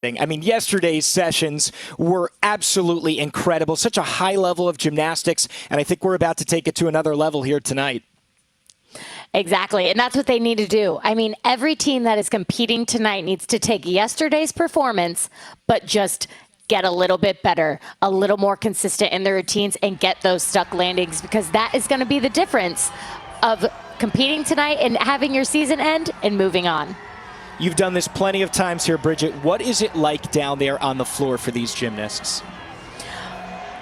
I mean, yesterday's sessions were absolutely incredible. Such a high level of gymnastics, and I think we're about to take it to another level here tonight. Exactly, and that's what they need to do. I mean, every team that is competing tonight needs to take yesterday's performance, but just get a little bit better, a little more consistent in their routines, and get those stuck landings, because that is going to be the difference of competing tonight and having your season end and moving on. You've done this plenty of times here, Bridget. What is it like down there on the floor for these gymnasts?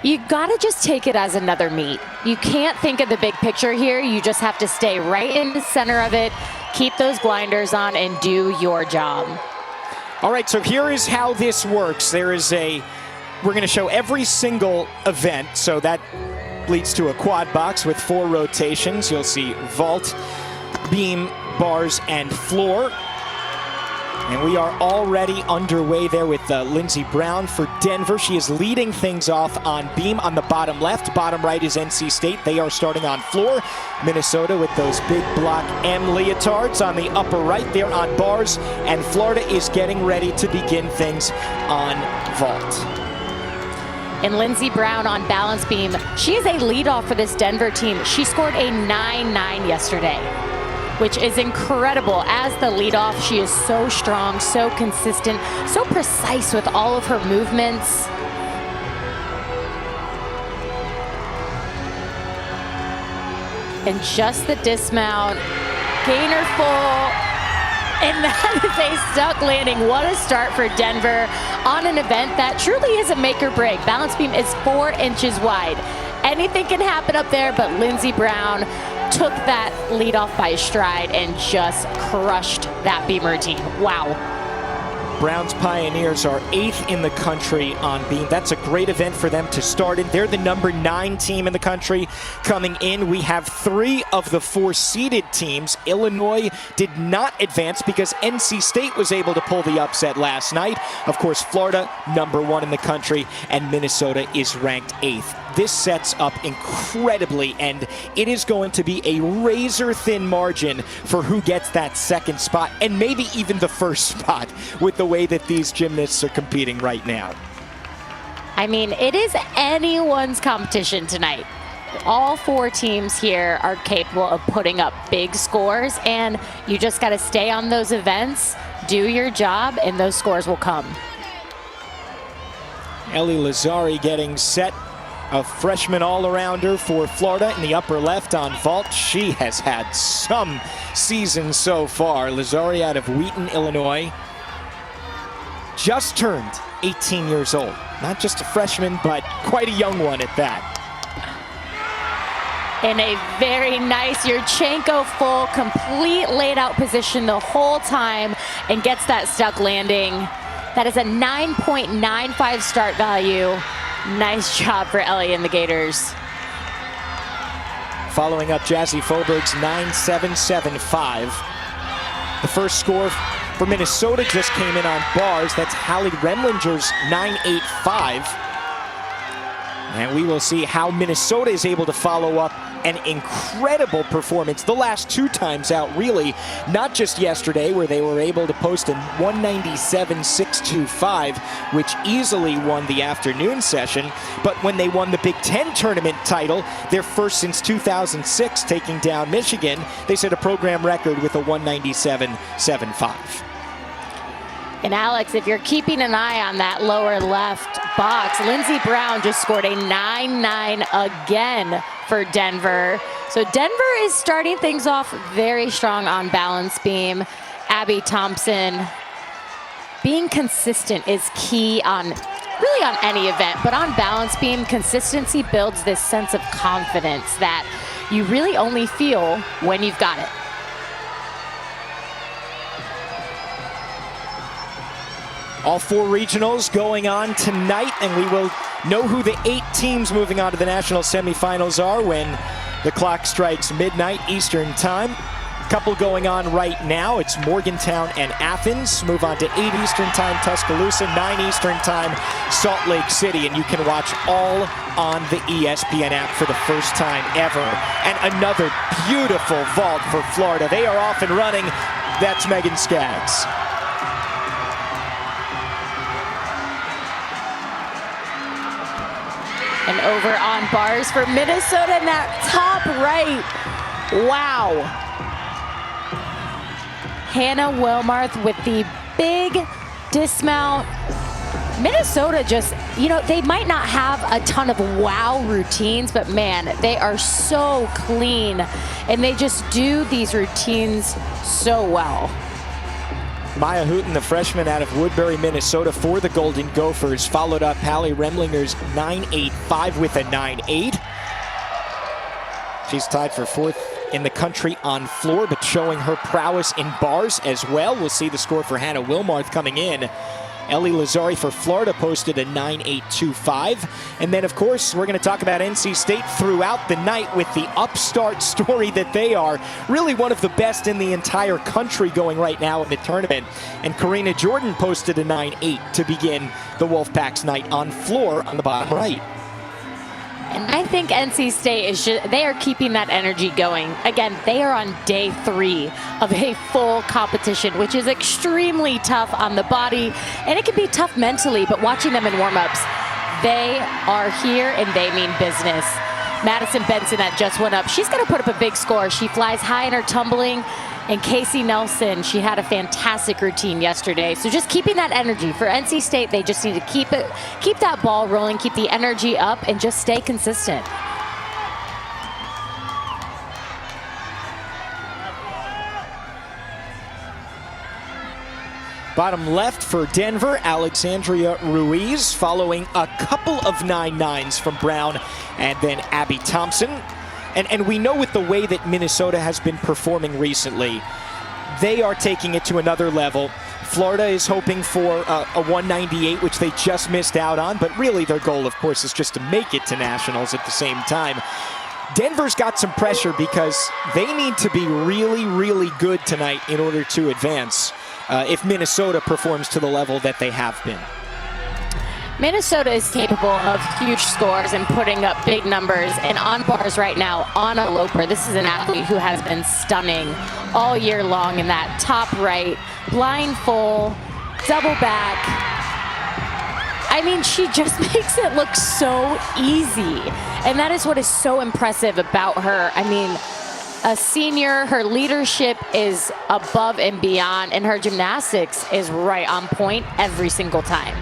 You gotta just take it as another meet. You can't think of the big picture here. You just have to stay right in the center of it, keep those blinders on, and do your job. All right, so here is how this works. We're gonna show every single event, so that leads to a quad box with 4 rotations. You'll see vault, beam, bars, and floor. And we are already underway there with Lindsey Brown for Denver. She is leading things off on beam on the bottom left. Bottom right is NC State. They are starting on floor. Minnesota with those big block M leotards on the upper right. They're on bars. And Florida is getting ready to begin things on vault. And Lindsey Brown on balance beam. She is a leadoff for this Denver team. She scored a 9-9 yesterday, which is incredible. As the leadoff, she is so strong, so consistent, so precise with all of her movements. And just the dismount, gainer full, and that is a stuck landing. What a start for Denver on an event that truly is a make or break. Balance beam is 4 inches wide. Anything can happen up there, but Lindsey Brown took that lead off by stride and just crushed that beam routine. Wow. Brown's Pioneers are 8th in the country on beam. That's a great event for them to start in. They're the number 9 team in the country coming in. We have 3 of the 4 seeded teams. Illinois did not advance because NC State was able to pull the upset last night. Of course, Florida, number 1 in the country, and Minnesota is ranked 8th. This sets up incredibly, and it is going to be a razor-thin margin for who gets that second spot, and maybe even the first spot, with the way that these gymnasts are competing right now. I mean, it is anyone's competition tonight. All 4 teams here are capable of putting up big scores, and you just got to stay on those events, do your job, and those scores will come. Ellie Lazzari getting set. A freshman all-arounder for Florida in the upper left on vault. She has had some season so far. Lazzari out of Wheaton, Illinois. Just turned 18 years old. Not just a freshman, but quite a young one at that. In a very nice Yurchenko full, complete laid out position the whole time, and gets that stuck landing. That is a 9.95 start value. Nice job for Ellie and the Gators. Following up Jazzy Foberg's 9.775. The first score for Minnesota just came in on bars. That's Hallie Remlinger's 9.85. And we will see how Minnesota is able to follow up an incredible performance the last 2 times out, really. Not just yesterday, where they were able to post a 197.625, which easily won the afternoon session, but when they won the Big Ten tournament title, their first since 2006, taking down Michigan, they set a program record with a 197.75. And Alex, if you're keeping an eye on that lower left box, Lindsey Brown just scored a 9-9 again for Denver. So Denver is starting things off very strong on balance beam. Abby Thompson, being consistent is key on really on any event, but on balance beam, consistency builds this sense of confidence that you really only feel when you've got it. All 4 regionals going on tonight, and we will know who the 8 teams moving on to the national semifinals are when the clock strikes midnight Eastern time. Couple going on right now. It's Morgantown and Athens. Move on to 8 Eastern time, Tuscaloosa, 9 Eastern time, Salt Lake City. And you can watch all on the ESPN app for the first time ever. And another beautiful vault for Florida. They are off and running. That's Megan Skaggs. And over on bars for Minnesota in that top right. Wow. Hannah Wilmarth with the big dismount. Minnesota just, they might not have a ton of wow routines, but man, they are so clean and they just do these routines so well. Maya Hooten, the freshman out of Woodbury, Minnesota for the Golden Gophers, followed up Hallie Remlinger's 9.85 with a 9.8. She's tied for 4th in the country on floor, but showing her prowess in bars as well. We'll see the score for Hannah Wilmarth coming in. Ellie Lazari for Florida posted a 9.825. And then, of course, we're going to talk about NC State throughout the night with the upstart story that they are. Really one of the best in the entire country going right now in the tournament. And Karina Jordan posted a 9.8 to begin the Wolfpack's night on floor on the bottom right. And I think NC State they are keeping that energy going. Again, they are on day 3 of a full competition, which is extremely tough on the body, and it can be tough mentally, but watching them in warm-ups, they are here and they mean business. Madison Benson that just went up, she's gonna put up a big score. She flies high in her tumbling. And Casey Nelson, she had a fantastic routine yesterday. So just keeping that energy. For NC State, they just need to keep that ball rolling, keep the energy up, and just stay consistent. Bottom left for Denver, Alexandria Ruiz, following a couple of 9.9s from Brown and then Abby Thompson. And we know with the way that Minnesota has been performing recently, they are taking it to another level. Florida is hoping for a 198, which they just missed out on, but really their goal, of course, is just to make it to nationals at the same time. Denver's got some pressure because they need to be really, really good tonight in order to advance if Minnesota performs to the level that they have been. Minnesota is capable of huge scores and putting up big numbers. And on bars right now, Anna Loper, this is an athlete who has been stunning all year long in that top right, blind full, double back. I mean, she just makes it look so easy. And that is what is so impressive about her. I mean, a senior, her leadership is above and beyond, and her gymnastics is right on point every single time.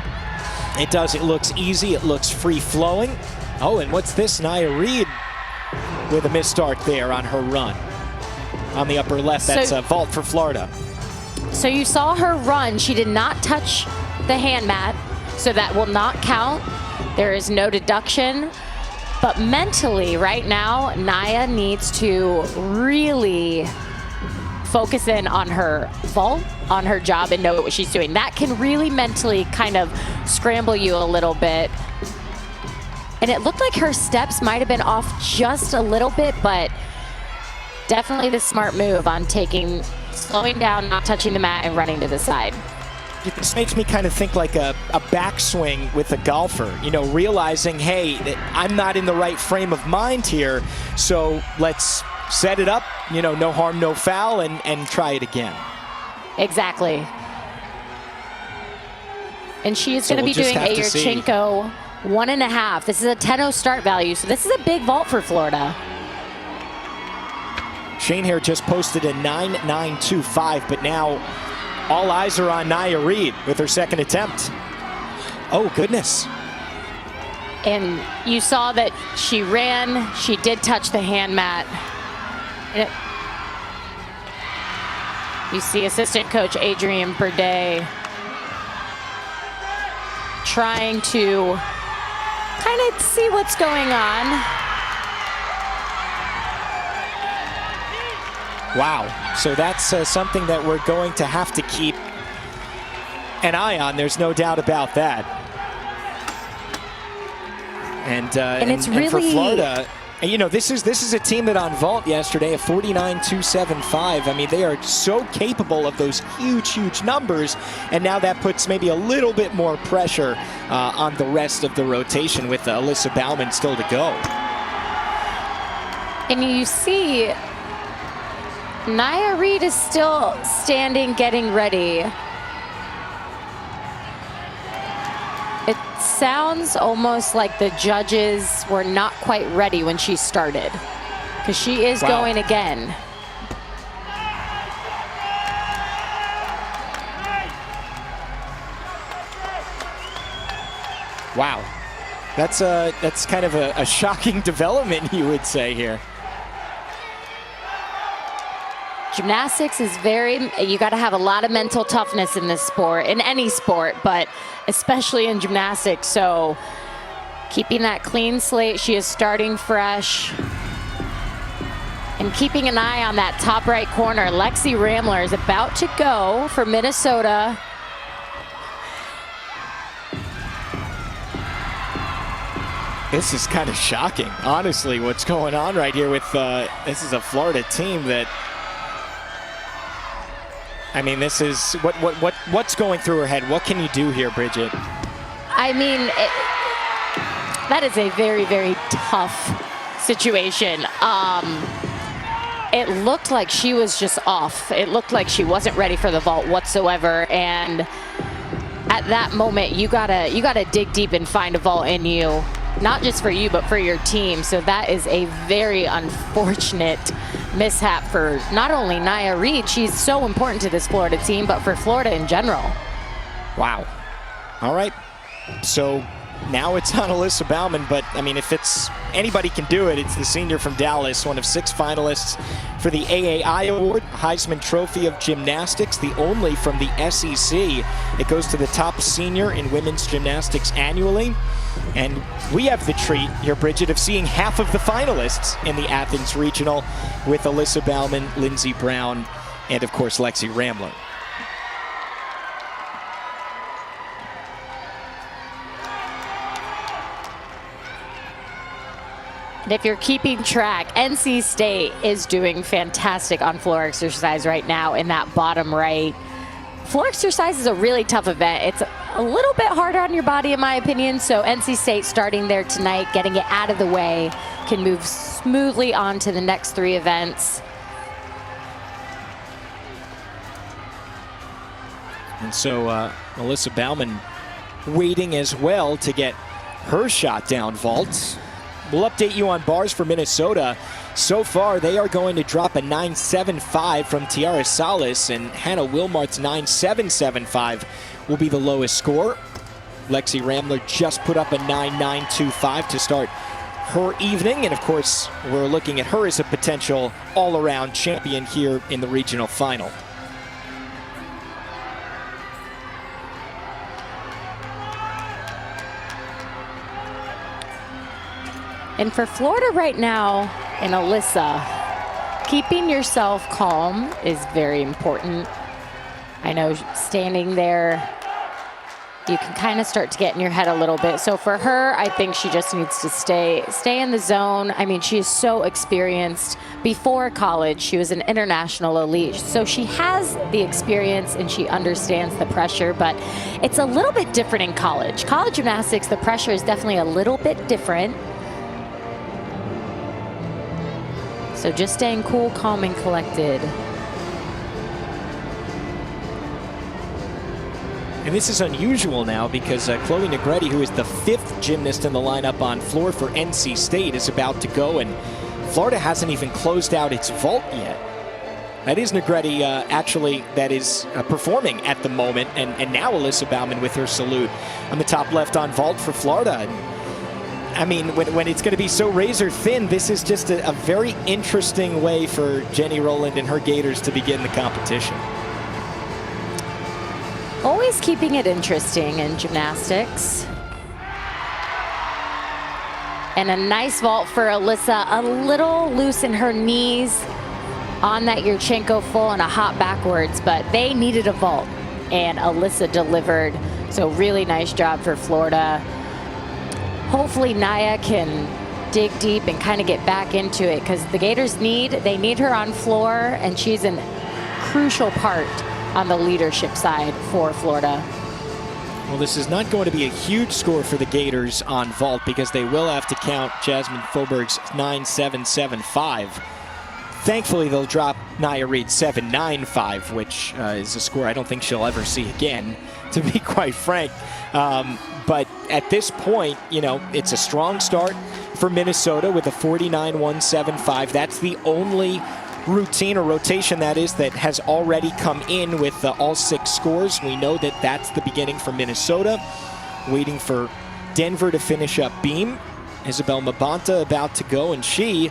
It does. It looks easy. It looks free-flowing. Oh, and what's this? Nia Reed with a misstart there on her run. On the upper left, that's a vault for Florida. So you saw her run. She did not touch the hand mat, so that will not count. There is no deduction. But mentally, right now, Nia needs to really focus in on her vault, on her job, and know what she's doing. That can really mentally kind of scramble you a little bit. And it looked like her steps might have been off just a little bit, but definitely the smart move on slowing down, not touching the mat, and running to the side. This makes me kind of think like a backswing with a golfer, realizing, hey, I'm not in the right frame of mind here, so let's set it up, no harm, no foul, and try it again. Exactly. And she is going to be doing a Yurchenko 1.5. This is a 10-0 start value, so this is a big vault for Florida. Shane here just posted a 9.925, but now all eyes are on Nia Reed with her second attempt. Oh, goodness. And you saw that she ran, she did touch the hand mat. You see assistant coach Adrienne Burde trying to kind of see what's going on. Wow, so that's something that we're going to have to keep an eye on. There's no doubt about that. And it's really for Florida, this is a team that on vault yesterday, a 49.275. I mean, they are so capable of those huge numbers, and now that puts maybe a little bit more pressure on the rest of the rotation with Alyssa Bauman still to go. And you see Nia Reed is still standing, getting ready. It sounds almost like the judges were not quite ready when she started, because she is going again. Wow. That's kind of a shocking development, you would say here. Gymnastics is you got to have a lot of mental toughness in this sport, in any sport, but especially in gymnastics. So keeping that clean slate, she is starting fresh. And keeping an eye on that top right corner, Lexi Ramler is about to go for Minnesota. This is kind of shocking, honestly, what's going on right here with, this is a Florida team that, I mean, this is, what's going through her head? What can you do here, Bridget? I mean, that is a very, very tough situation. It looked like she was just off. It looked like she wasn't ready for the vault whatsoever. And at that moment, you gotta dig deep and find a vault in you. Not just for you, but for your team. So that is a very unfortunate mishap for not only Nia Reed, she's so important to this Florida team, but for Florida in general. Wow. All right. So now it's on Alyssa Baumann, but I mean, if it's anybody can do it, it's the senior from Dallas, one of 6 finalists for the AAI Award, Heisman Trophy of Gymnastics, the only from the SEC. It goes to the top senior in women's gymnastics annually. And we have the treat here, Bridget, of seeing half of the finalists in the Athens Regional with Alyssa Baumann, Lindsey Brown, and of course Lexi Ramler. And if you're keeping track, NC State is doing fantastic on floor exercise right now in that bottom right. Floor exercise is a really tough event. It's a little bit harder on your body, in my opinion. So NC State starting there tonight, getting it out of the way, can move smoothly on to the next 3 events. And so Alyssa Baumann waiting as well to get her shot down vault. We'll update you on bars for Minnesota. So far, they are going to drop a 9.75 from Tiara Salas, and Hannah Wilmart's 9.775 will be the lowest score. Lexi Ramler just put up a 9.925 to start her evening, and of course, we're looking at her as a potential all-around champion here in the regional final. And for Florida right now, and Alyssa, keeping yourself calm is very important. I know standing there, you can kind of start to get in your head a little bit. So for her, I think she just needs to stay in the zone. I mean, she is so experienced. Before college, she was an international elite. So she has the experience and she understands the pressure, but it's a little bit different in college. College gymnastics, the pressure is definitely a little bit different. So just staying cool, calm, and collected. And this is unusual now because Chloe Negretti, who is the 5th gymnast in the lineup on floor for NC State, is about to go, and Florida hasn't even closed out its vault yet. That is Negretti, actually, that is performing at the moment, and now Alyssa Baumann with her salute on the top left on vault for Florida. I mean, when it's going to be so razor thin, this is just a very interesting way for Jenny Rowland and her Gators to begin the competition. Always keeping it interesting in gymnastics. And a nice vault for Alyssa, a little loose in her knees on that Yurchenko full and a hop backwards, but they needed a vault, and Alyssa delivered. So really nice job for Florida. Hopefully Nia can dig deep and kind of get back into it, because the Gators need her on floor, and she's a crucial part on the leadership side for Florida. Well, this is not going to be a huge score for the Gators on vault because they will have to count Jasmine Foberg's 9.775. Thankfully, they'll drop Nia Reed 7-9-5, which is a score I don't think she'll ever see again, to be quite frank. But at this point, you know, it's a strong start for Minnesota with a 49-1-7-5. That's the only routine or rotation, that is, that has already come in with all 6 scores. We know that that's the beginning for Minnesota. Waiting for Denver to finish up beam. Isabel Mabanta about to go, and she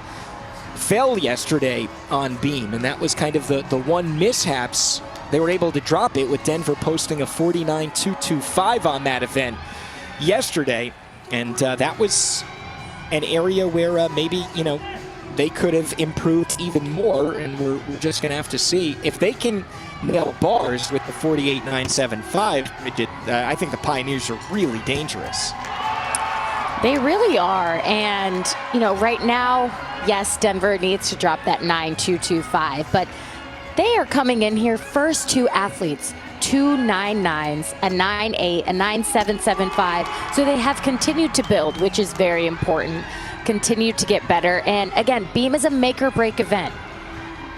fell yesterday on beam, and that was kind of the one mishaps. They were able to drop it with Denver posting a 49-2-2-5 on that event yesterday, and that was an area where maybe, you know, they could have improved even more, and we're just going to have to see if they can nail bars with the 48-9-7-5. I think the Pioneers are really dangerous. They really are, and you know, right now, yes, Denver needs to drop that 9-2-2-5, but they are coming in here first 2 athletes, 2 9-9s, a 9-8, a 9-7-7-5. So they have continued to build, which is very important. Continue to get better, and again, beam is a make or break event.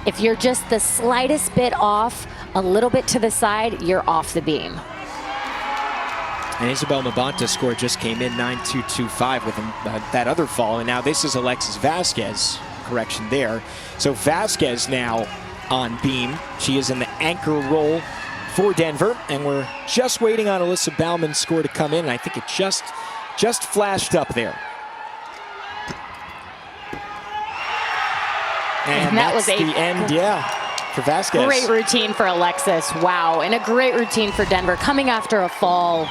If you're just the slightest bit off, a little bit to the side, you're off the beam. And Isabel Mabanta's score just came in 9-2-2-5 with that other fall, and now this is Alexis Vasquez. Correction there. So Vasquez now on beam. She is in the anchor role for Denver, and we're just waiting on Alyssa Bauman's score to come in, and I think it just flashed up there. And that that's was the end, yeah, for Vasquez. Great routine for Alexis, wow, and a great routine for Denver. Coming after a fall,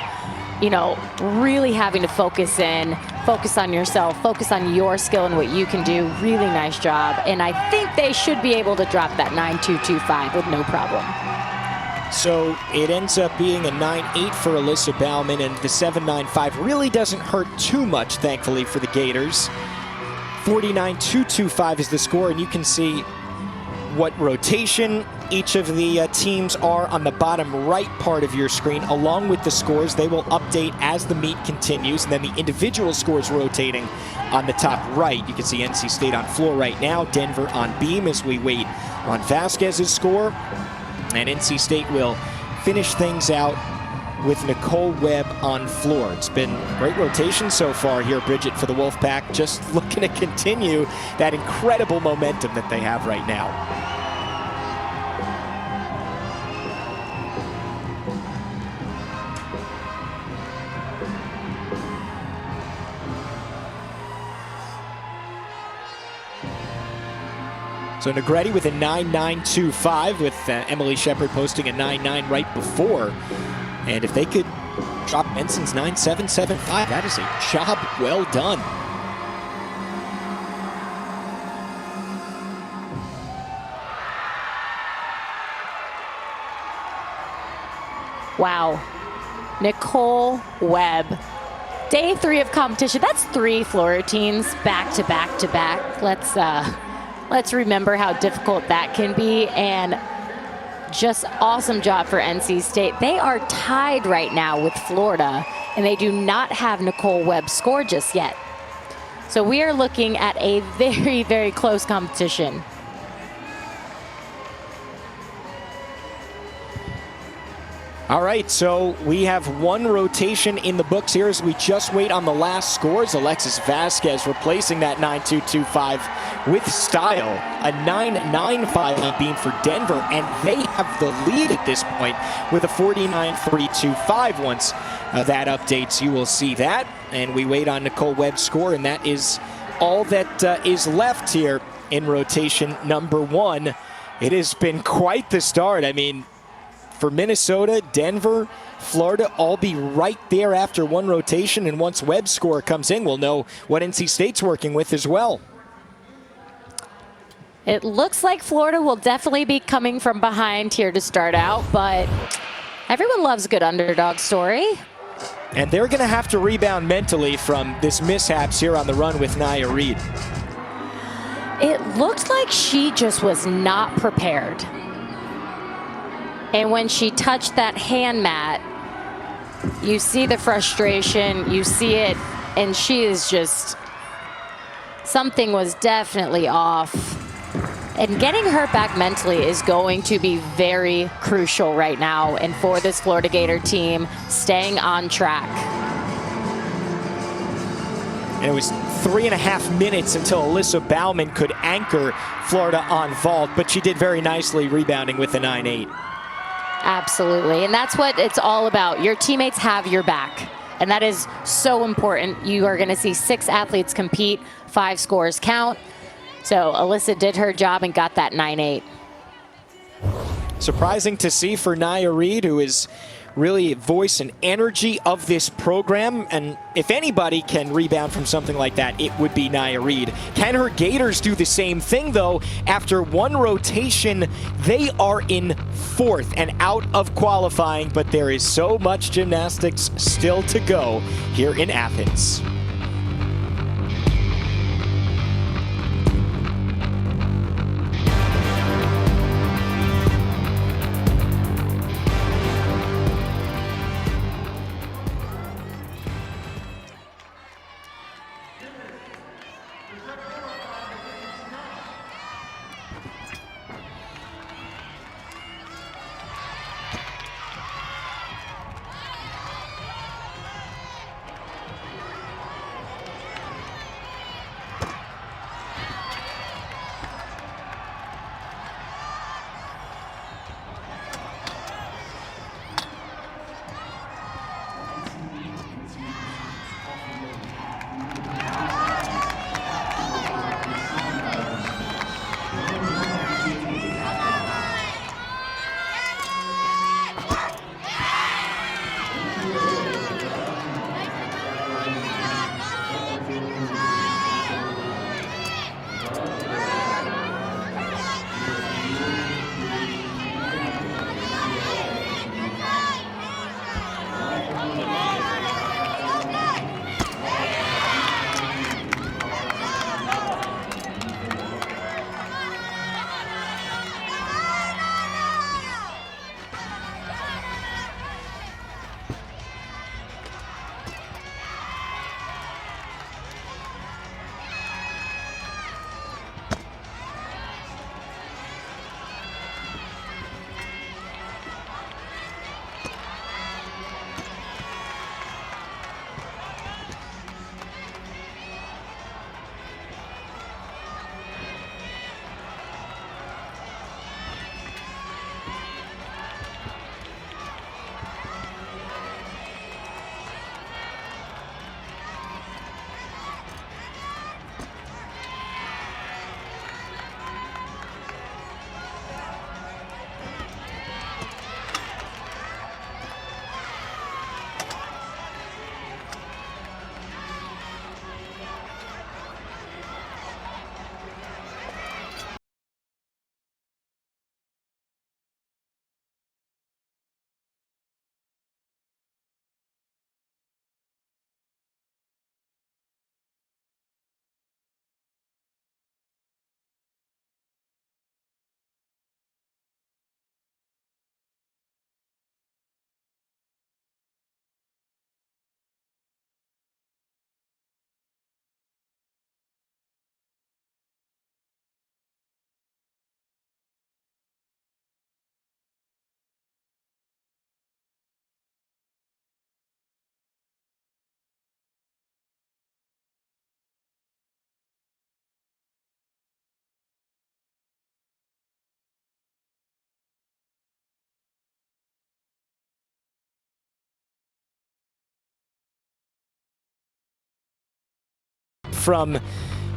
you know, really having to focus on yourself, focus on your skill and what you can do. Really nice job, and I think they should be able to drop that 9-2-2-5 with no problem. So it ends up being a 9-8 for Alyssa Bauman, and the 7-9-5 really doesn't hurt too much, thankfully, for the Gators. 49-2-2-5 is the score, and you can see what rotation each of the teams are on the bottom right part of your screen, along with the scores. They will update as the meet continues, and then the individual scores rotating on the top right. You can see NC State on floor right now, Denver on beam as we wait on Vasquez's score, and NC State will finish things out with Nicole Webb on floor. It's been great rotation so far here, Bridget, for the Wolfpack, just looking to continue that incredible momentum that they have right now. So Negretti with a 9-9-2-5, with Emily Shepard posting a 9-9 right before. And if they could drop Benson's 9-7-7-5, that is a job well done. Wow. Nicole Webb. Day 3 of competition. That's 3 floor routines back to back to back. Let's remember how difficult that can be, and just awesome job for NC State. They are tied right now with Florida, and they do not have Nicole Webb's score just yet. So we are looking at a very, very close competition. All right, so we have 1 rotation in the books here as we just wait on the last scores. Alexis Vasquez replacing that 9-2-2-5 with style. A 9-9-5 on beam for Denver, and they have the lead at this point with a 49-3-2-5. Once that updates, you will see that. And we wait on Nicole Webb's score, and that is all that is left here in rotation number 1. It has been quite the start. I mean, for Minnesota, Denver, Florida, all be right there after 1 rotation, and once Webb's score comes in, we'll know what NC State's working with as well. It looks like Florida will definitely be coming from behind here to start out, but everyone loves a good underdog story. And they're going to have to rebound mentally from this mishaps here on the run with Nia Reed. It looked like she just was not prepared. And when she touched that hand mat, you see the frustration, you see it, and she is just, something was definitely off. And getting her back mentally is going to be very crucial right now. And for this Florida Gator team, staying on track. And it was 3.5 minutes until Alyssa Bauman could anchor Florida on vault, but she did very nicely rebounding with the 9-8. Absolutely, and that's what it's all about. Your teammates have your back, and that is so important. You are gonna see 6 athletes compete, 5 scores count. So Alyssa did her job and got that 9-8. Surprising to see for Nia Reed, who is really voice and energy of this program. And if anybody can rebound from something like that, it would be Nia Reed. Can her Gators do the same thing, though? After one rotation, they are in 4th and out of qualifying, but there is so much gymnastics still to go here in Athens. From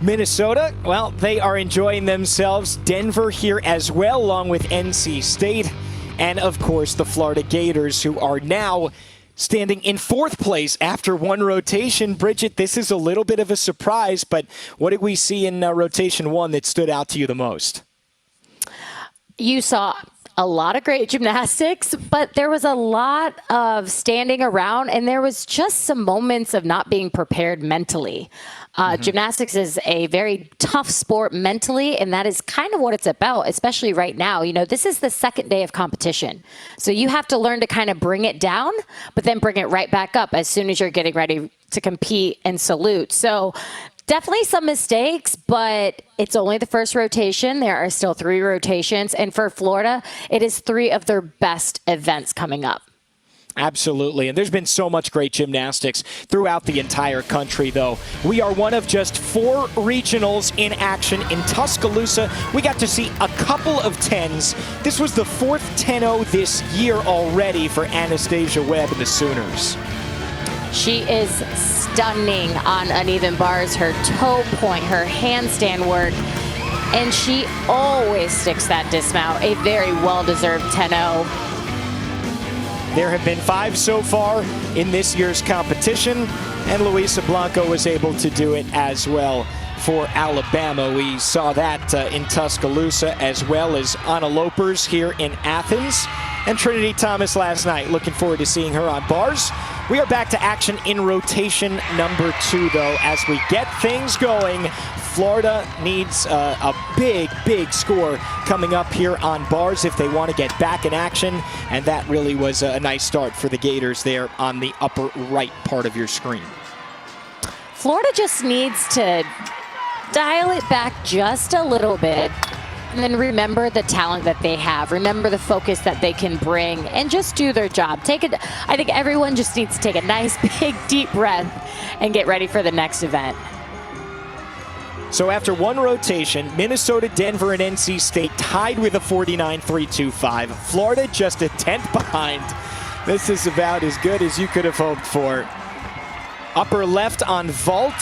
Minnesota, well, they are enjoying themselves. Denver here as well, along with NC State, and of course the Florida Gators, who are now standing in 4th place after one rotation. Bridget, this is a little bit of a surprise, but what did we see in rotation 1 that stood out to you the most? You saw a lot of great gymnastics, but there was a lot of standing around, and there was just some moments of not being prepared mentally. Gymnastics is a very tough sport mentally, and that is kind of what it's about, especially right now. You know, this is the 2nd day of competition. So you have to learn to kind of bring it down, but then bring it right back up as soon as you're getting ready to compete and salute. So Definitely some mistakes, but it's only the first rotation. There are still 3 rotations. And for Florida, it is 3 of their best events coming up. Absolutely. And there's been so much great gymnastics throughout the entire country, though. We are one of just 4 regionals in action in Tuscaloosa. We got to see a couple of 10s. This was the 4th 10-0 this year already for Anastasia Webb and the Sooners. She is stunning on uneven bars, her toe point, her handstand work, and she always sticks that dismount. A very well-deserved 10-0. There have been 5 so far in this year's competition, and Luisa Blanco was able to do it as well for Alabama. We saw that in Tuscaloosa, as well as Anna Lopers here in Athens, and Trinity Thomas last night. Looking forward to seeing her on bars. We are back to action in rotation number 2, though, as we get things going. Florida needs a big score coming up here on bars if they want to get back in action, and that really was a nice start for the Gators there on the upper right part of your screen. Florida just needs to dial it back just a little bit, and then remember the talent that they have, remember the focus that they can bring, and just do their job. I think everyone just needs to take a nice big deep breath and get ready for the next event. So after 1 rotation, Minnesota, Denver, and NC State tied with a 49.325. Florida just a 10th behind. This is about as good as you could have hoped for. Upper left on vault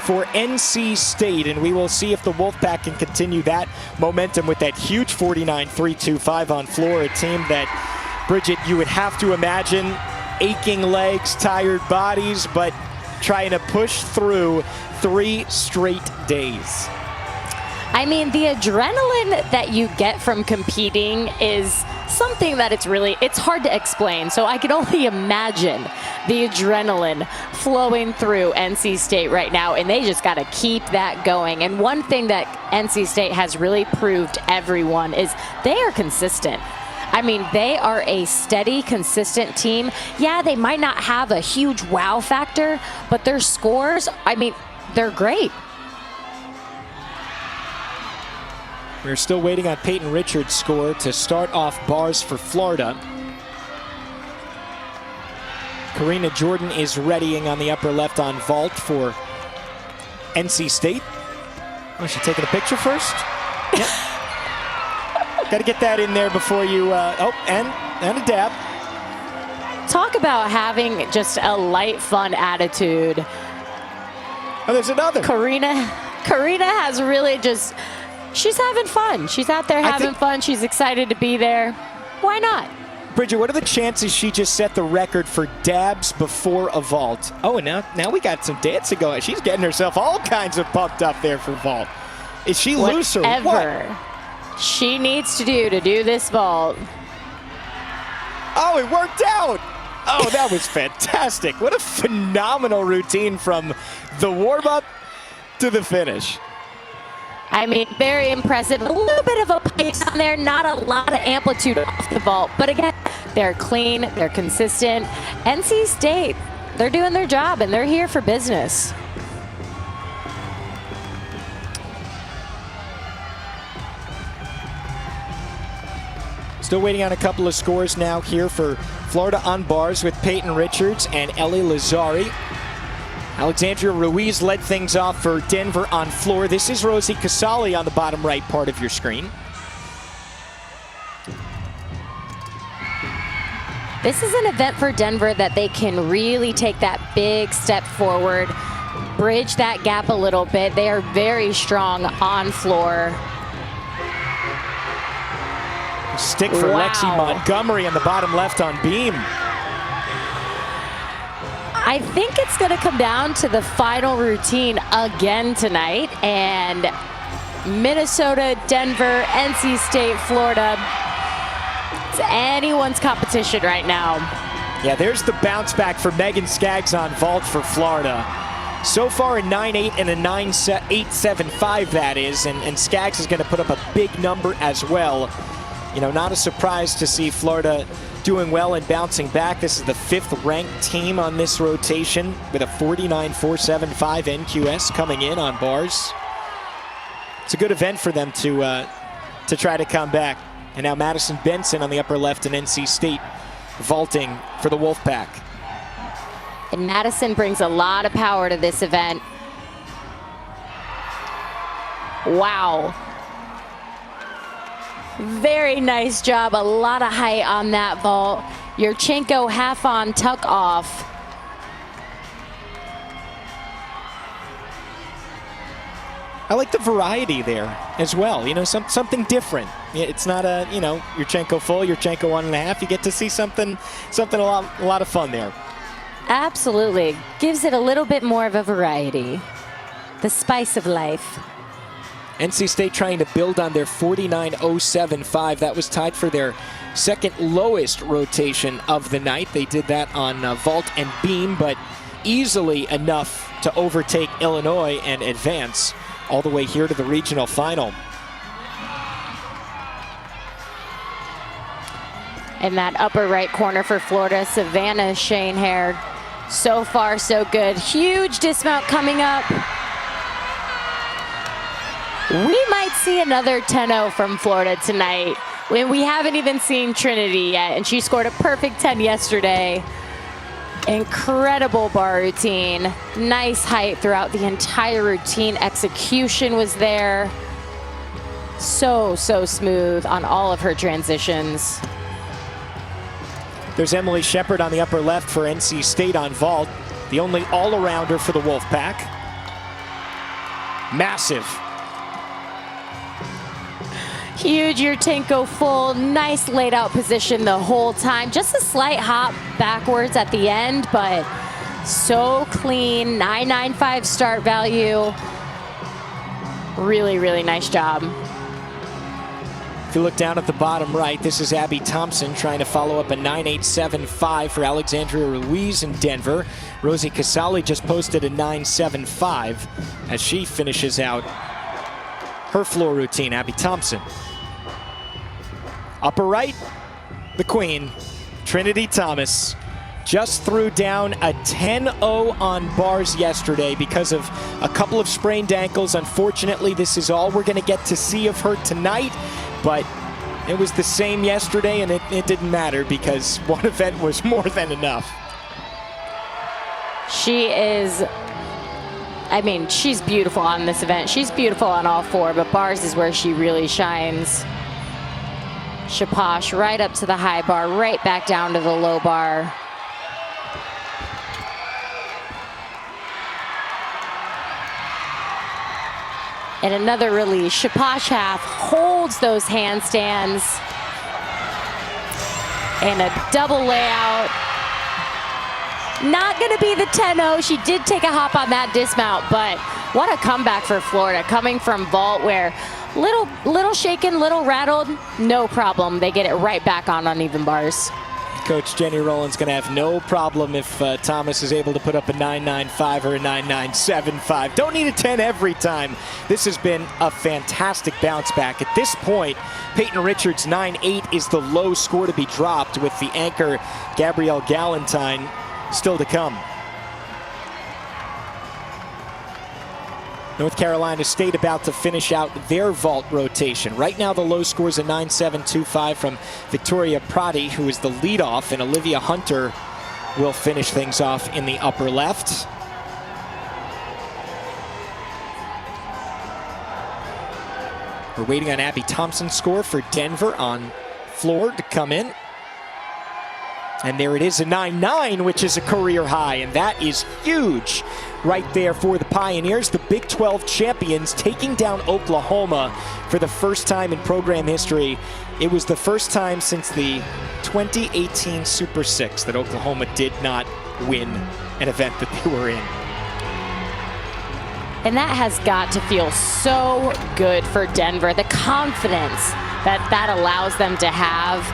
for NC State, and we will see if the Wolfpack can continue that momentum with that huge 49.325 on floor. A team that, Bridget, you would have to imagine aching legs, tired bodies, but trying to push through 3 straight days. I mean, the adrenaline that you get from competing is something that it's hard to explain. So I can only imagine the adrenaline flowing through NC State right now, and they just got to keep that going. And one thing that NC State has really proved everyone is they are consistent. I mean, they are a steady, consistent team. Yeah, they might not have a huge wow factor, but their scores, I mean, they're great. We're still waiting on Peyton Richards' score to start off bars for Florida. Karina Jordan is readying on the upper left on vault for NC State. Oh, is she taking a picture first? Yep. Got to get that in there before you, and a dab. Talk about having just a light, fun attitude. Oh, there's another. Karina has really just, she's having fun. She's out there having fun. She's excited to be there. Why not? Bridget, what are the chances she just set the record for dabs before a vault? Oh, and now we got some dancing going. She's getting herself all kinds of pumped up there for vault. Is she loose or what? Whatever she needs to do this vault. Oh, it worked out. Oh, that was fantastic. What a phenomenal routine from the warm-up to the finish. I mean, very impressive. A little bit of a pace on there, not a lot of amplitude off the vault. But again, they're clean, they're consistent. NC State, they're doing their job, and they're here for business. Still waiting on a couple of scores now here for Florida on bars with Peyton Richards and Ellie Lazari. Alexandria Ruiz led things off for Denver on floor. This is Rosie Casali on the bottom right part of your screen. This is an event for Denver that they can really take that big step forward, bridge that gap a little bit. They are very strong on floor. Stick for Lexi Montgomery on the bottom left on beam. I think it's going to come down to the final routine again tonight, and Minnesota, Denver, NC State, Florida. It's anyone's competition right now. Yeah, there's the bounce back for Megan Skaggs on vault for Florida. So far a 9.8 and a 9.875 that is, and Skaggs is going to put up a big number as well. you know, not a surprise to see Florida doing well and bouncing back. This is the 5th ranked team on this rotation with a 49.475 NQS coming in on bars. It's a good event for them to try to come back. And now Madison Benson on the upper left and NC State vaulting for the Wolfpack. And Madison brings a lot of power to this event. Wow. Very nice job. A lot of height on that vault. Yurchenko half on, tuck off. I like the variety there as well. You know, something different. It's not a, you know, Yurchenko full, Yurchenko 1.5. You get to see something a lot of fun there. Absolutely. Gives it a little bit more of a variety. The spice of life. NC State trying to build on their 49.075. That was tied for their second lowest rotation of the night. They did that on vault and beam, but easily enough to overtake Illinois and advance all the way here to the regional final. In that upper right corner for Florida, Savannah Schoenherr. So far, so good. Huge dismount coming up. We might see another 10-0 from Florida tonight. We haven't even seen Trinity yet, and she scored a perfect 10 yesterday. Incredible bar routine. Nice height throughout the entire routine. Execution was there. So smooth on all of her transitions. There's Emily Shepard on the upper left for NC State on vault. The only all-arounder for the Wolfpack. Massive. Huge Yurchenko full, nice laid out position the whole time. Just a slight hop backwards at the end, but so clean. 995 start value. Really nice job. If you look down at the bottom right, this is Abby Thompson trying to follow up a 9.875 for Alexandria Ruiz in Denver. Rosie Casali just posted a 9.75 as she finishes out her floor routine. Abby Thompson. Upper right, the queen, Trinity Thomas, just threw down a 10-0 on bars yesterday because of a couple of sprained ankles. Unfortunately, this is all we're going to get to see of her tonight, but it was the same yesterday, and it didn't matter because one event was more than enough. She is, I mean, she's beautiful on this event. She's beautiful on all four, but bars is where she really shines. Shaposh right up to the high bar, right back down to the low bar. And another release. Shaposh half holds those handstands. And a double layout. Not going to be the 10-0. She did take a hop on that dismount, but what a comeback for Florida. Coming from vault where little shaken, little rattled, no problem. They get it right back on uneven bars. Coach Jenny Rowland's going to have no problem if Thomas is able to put up a 9.95 or a 9.975. Don't need a 10 every time. This has been a fantastic bounce back. At this point, Peyton Richards' 9.8 is the low score to be dropped, with the anchor Gabrielle Galentine still to come. North Carolina State about to finish out their vault rotation. Right now the low score is a 9.725 from Victoria Prati, who is the leadoff, and Olivia Hunter will finish things off in the upper left. We're waiting on Abby Thompson's score for Denver on floor to come in. And there it is, a 9.9, which is a career high, and that is huge right there for the Pioneers, the Big 12 champions, taking down Oklahoma for the first time in program history. It was the first time since the 2018 Super Six that Oklahoma did not win an event that they were in. And that has got to feel so good for Denver. The confidence that allows them to have.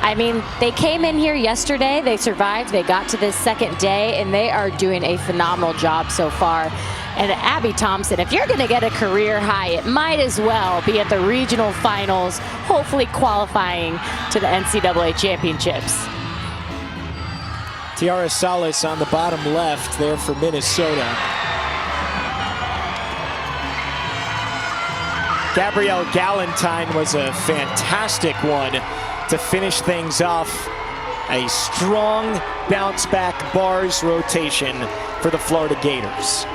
I mean, they came in here yesterday, they survived, they got to this second day, and they are doing a phenomenal job so far. And Abby Thompson, if you're going to get a career high, it might as well be at the regional finals, hopefully qualifying to the NCAA championships. Tiara Salas on the bottom left there for Minnesota. Gabrielle Galentine was a fantastic one to finish things off. A strong bounce back bars rotation for the Florida Gators.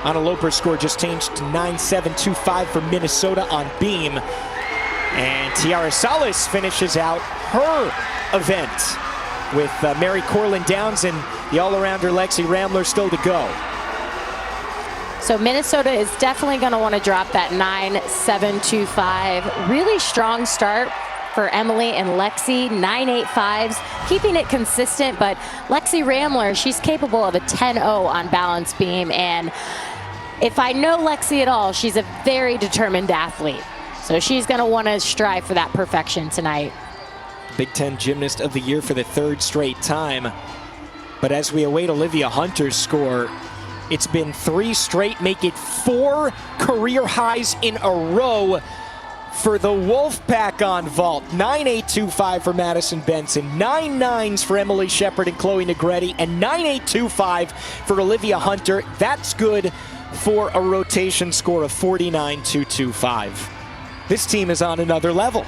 Anna Loper's score just changed to 9.725 for Minnesota on beam. And Tiara Salas finishes out her event with Mary Corlin Downs and the all-arounder Lexi Ramler still to go. So Minnesota is definitely going to want to drop that 9.725. Really strong start for Emily and Lexi, 9.85s, keeping it consistent, but Lexi Ramler, she's capable of a 10.0 on balance beam, and if I know Lexi at all, she's a very determined athlete. So she's going to want to strive for that perfection tonight. Big Ten Gymnast of the Year for the third straight time. But as we await Olivia Hunter's score, it's been 3 straight, make it 4 career highs in a row for the Wolfpack on vault. 9.825 for Madison Benson, 9.9s for Emily Shepard and Chloe Negretti, and 9.825 for Olivia Hunter. That's good for a rotation score of 49.225. This team is on another level.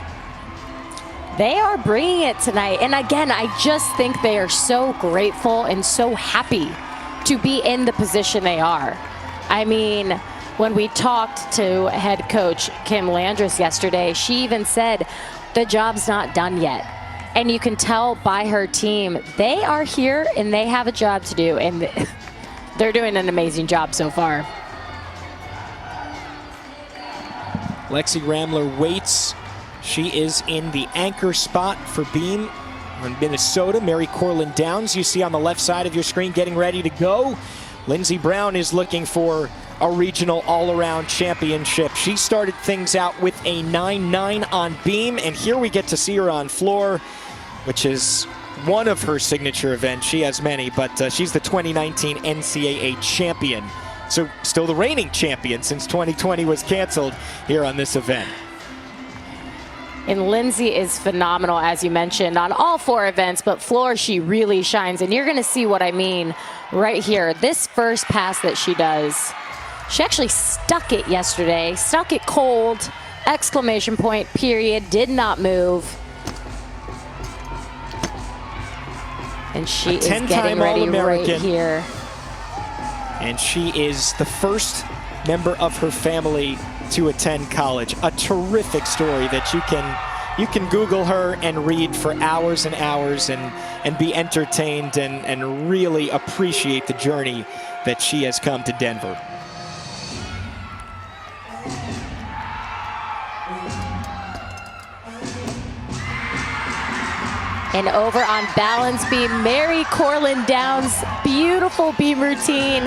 They are bringing it tonight. And again, I just think they are so grateful and so happy to be in the position they are. I mean, when we talked to head coach Kim Landris yesterday, she even said the job's not done yet. And you can tell by her team, they are here and they have a job to do, and they're doing an amazing job so far. Lexi Ramler waits. She is in the anchor spot for beam on Minnesota. Mary Corlin Downs, you see on the left side of your screen, getting ready to go. Lindsey Brown is looking for a regional all-around championship. She started things out with a 9.9 on beam, and here we get to see her on floor, which is one of her signature events. She has many, but she's the 2019 NCAA champion. So still the reigning champion since 2020 was canceled here on this event. And Lindsay is phenomenal, as you mentioned, on all 4 events, but floor, she really shines. And you're going to see what I mean right here. This first pass that she does, she actually stuck it yesterday, stuck it cold, exclamation point, period, did not move. And she is getting ready right here. And she is the first member of her family to attend college. A terrific story that you can Google her and read for hours and hours and be entertained and really appreciate the journey that she has come to Denver. And over on balance beam, Mary Corlin Downs, beautiful beam routine.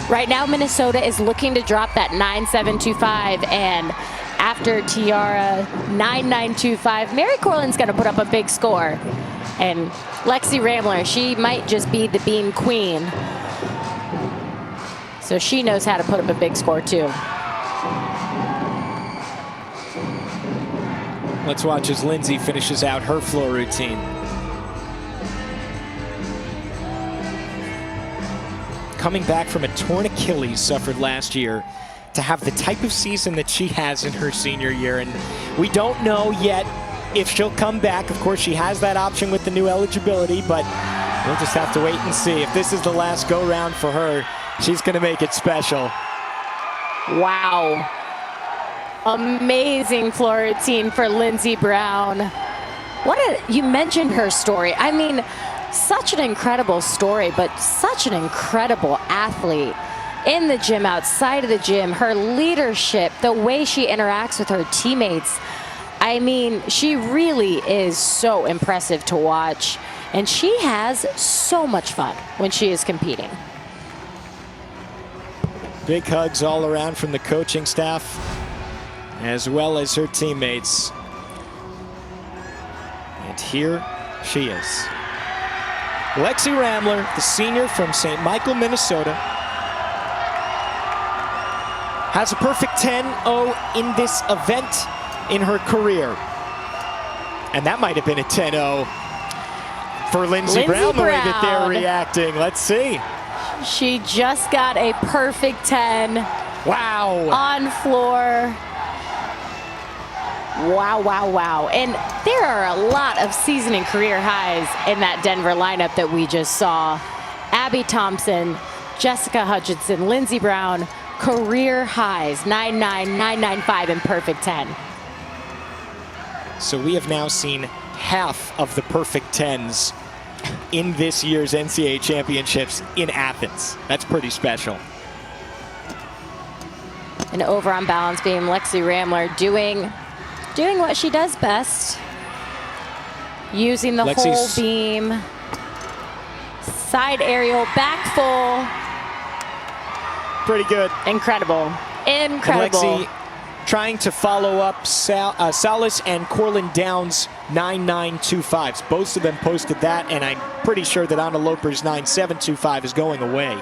Right now, Minnesota is looking to drop that 9.725, and after Tiara 9.925, Mary Corlin's gonna put up a big score. And Lexi Ramler, she might just be the beam queen. So she knows how to put up a big score too. Let's watch as Lindsay finishes out her floor routine. Coming back from a torn Achilles suffered last year, to have the type of season that she has in her senior year. And we don't know yet if she'll come back. Of course, she has that option with the new eligibility, but we'll just have to wait and see. If this is the last go-round for her, she's going to make it special. Wow. Amazing floor routine for Lindsey Brown. You mentioned her story. I mean, such an incredible story, but such an incredible athlete in the gym, outside of the gym, her leadership, the way she interacts with her teammates. I mean, she really is so impressive to watch, and she has so much fun when she is competing. Big hugs all around from the coaching staff. as well as her teammates. And here she is. Lexi Ramler, the senior from St. Michael, Minnesota, has a perfect 10-0 in this event in her career. And that might have been a 10-0 for Lindsey Brown, the way that they're reacting. Let's see. She just got a perfect 10. Wow. On floor. Wow, wow, wow. And there are a lot of season and career highs in that Denver lineup that we just saw. Abby Thompson, Jessica Hutchinson, Lindsey Brown, career highs, 9-9, 9-9-5, and perfect 10. So we have now seen half of the perfect 10s in this year's NCAA championships in Athens. That's pretty special. And over on balance beam, Lexi Ramler doing what she does best. Using the whole beam. Side aerial, back full. Pretty good. Incredible. Incredible. And Lexi trying to follow up Salas and Corlin Downs' 9.925s. Both of them posted that, and I'm pretty sure that Anna Loper's 9.725 is going away.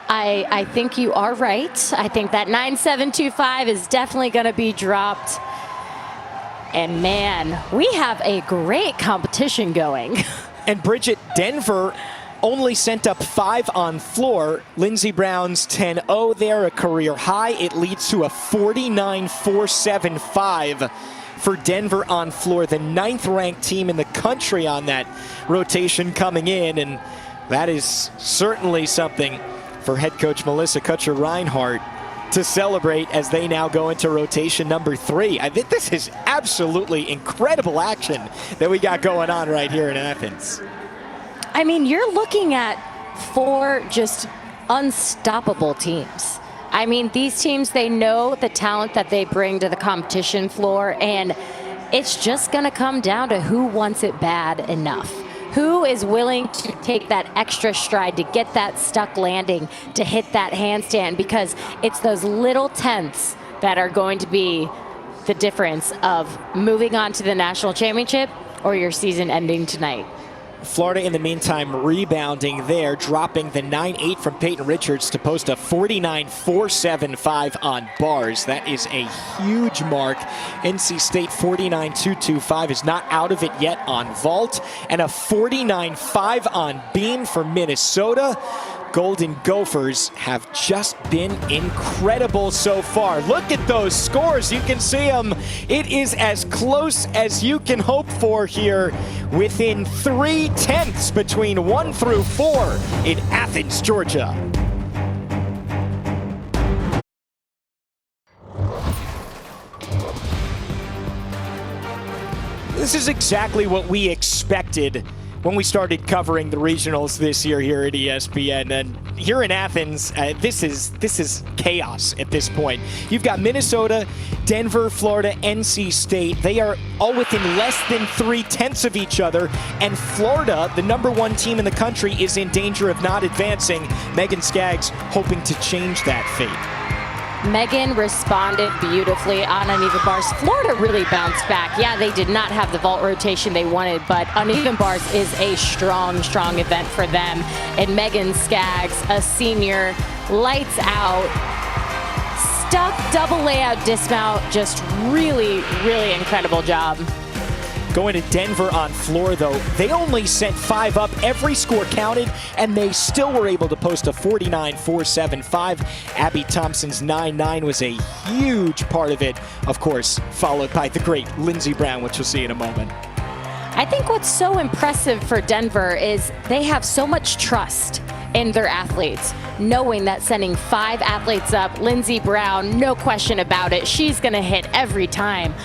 I think you are right. I think that 9.725 is definitely going to be dropped. And man, we have a great competition going. And Bridget, Denver only sent up 5 on floor. Lindsey Brown's 10-0 there, a career high. It leads to a 49.475 for Denver on floor, the 9th ranked team in the country on that rotation coming in. And that is certainly something for head coach Melissa Kutcher-Reinhardt to celebrate as they now go into rotation number 3. I think this is absolutely incredible action that we got going on right here in Athens. I mean, you're looking at 4 just unstoppable teams. I mean, these teams, they know the talent that they bring to the competition floor, and it's just going to come down to who wants it bad enough. Who is willing to take that extra stride to get that stuck landing, to hit that handstand, because it's those little tenths that are going to be the difference of moving on to the national championship or your season ending tonight. Florida, in the meantime, rebounding there, dropping the 9.8 from Peyton Richards to post a 49.475 on bars. That is a huge mark. NC State 49.225 is not out of it yet on vault, and a 49.5 on beam for Minnesota. Golden Gophers have just been incredible so far. Look at those scores. You can see them. It is as close as you can hope for here, within 0.3 between 1 through 4 in Athens, Georgia. This is exactly what we expected when we started covering the regionals this year here at ESPN. And here in Athens, this is chaos at this point. You've got Minnesota, Denver, Florida, NC State. They are all within less than 0.3 of each other. And Florida, the #1 team in the country, is in danger of not advancing. Megan Skaggs hoping to change that fate. Megan responded beautifully on uneven bars. Florida really bounced back. Yeah, they did not have the vault rotation they wanted, but uneven bars is a strong, strong event for them. And Megan Skaggs, a senior, lights out, stuck double layout dismount, just really, really incredible job. Going to Denver on floor, though, they only sent 5 up. Every score counted, and they still were able to post a 49.475. Abby Thompson's 9.9 was a huge part of it, of course, followed by the great Lindsey Brown, which we'll see in a moment. I think what's so impressive for Denver is they have so much trust in their athletes, knowing that sending 5 athletes up, Lindsey Brown, no question about it, she's going to hit every time.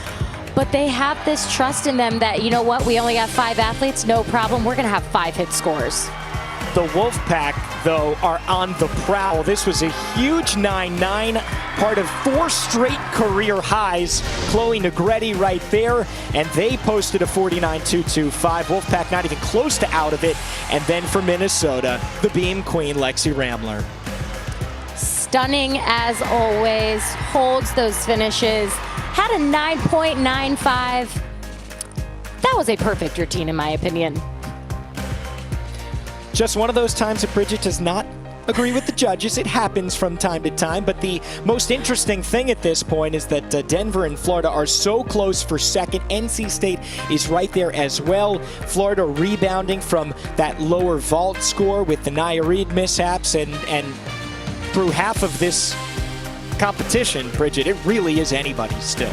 But they have this trust in them that, you know what, we only have 5 athletes, no problem, we're going to have 5 hit scores. The Wolfpack, though, are on the prowl. This was a huge 9.9, part of 4 straight career highs. Chloe Negretti right there, and they posted a 49.225. Wolfpack not even close to out of it. And then for Minnesota, the beam queen, Lexi Ramler. stunning as always, holds those finishes, had a 9.95. That was a perfect routine in my opinion. Just one of those times that Bridget does not agree with the judges. It happens from time to time, but the most interesting thing at this point is that Denver and Florida are so close for second. NC State is right there as well. Florida rebounding from that lower vault score with the Nia Reed mishaps, and through half of this competition, Bridget, it really is anybody still.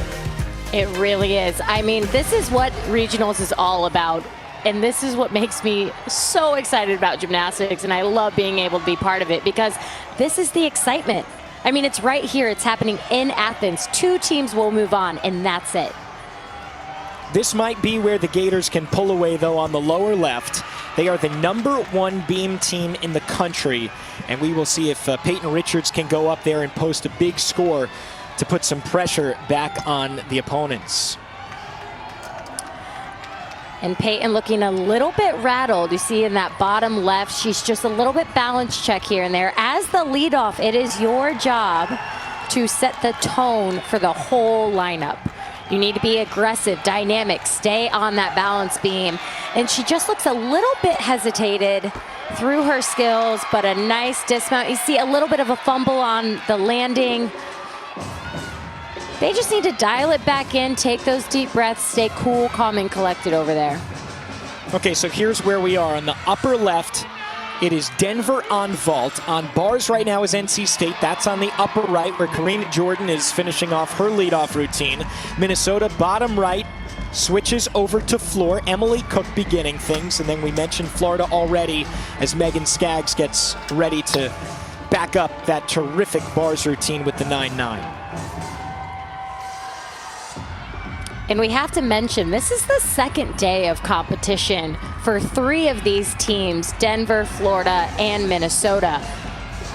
It really is. I mean, this is what regionals is all about. And this is what makes me so excited about gymnastics, and I love being able to be part of it because this is the excitement. I mean, it's right here. It's happening in Athens. 2 teams will move on, and that's it. This might be where the Gators can pull away, though, on the lower left. They are the #1 beam team in the country, and we will see if Peyton Richards can go up there and post a big score to put some pressure back on the opponents. And Peyton looking a little bit rattled. You see in that bottom left, she's just a little bit balance check here and there. As the leadoff, it is your job to set the tone for the whole lineup. You need to be aggressive, dynamic, stay on that balance beam. And she just looks a little bit hesitated through her skills, but a nice dismount. You see a little bit of a fumble on the landing. They just need to dial it back in, take those deep breaths, stay cool, calm, and collected over there. Okay, so here's where we are. On the upper left, it is Denver on vault. On bars right now is NC State. That's on the upper right where Karina Jordan is finishing off her leadoff routine. Minnesota, bottom right, switches over to floor. Emily Cook beginning things. And then we mentioned Florida already as Megan Skaggs gets ready to back up that terrific bars routine with the 9-9. And we have to mention, this is the second day of competition for 3 of these teams, Denver, Florida, and Minnesota.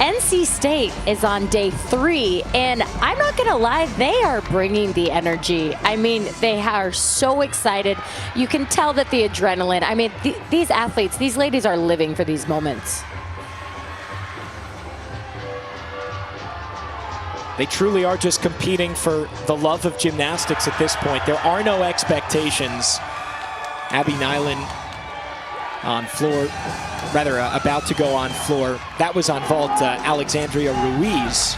NC State is on day 3, and I'm not gonna lie, they are bringing the energy. I mean, they are so excited. You can tell that the adrenaline, I mean, these athletes, these ladies are living for these moments. They truly are just competing for the love of gymnastics at this point. There are no expectations. Abby Nyland on floor, rather about to go on floor. That was on vault. Alexandria Ruiz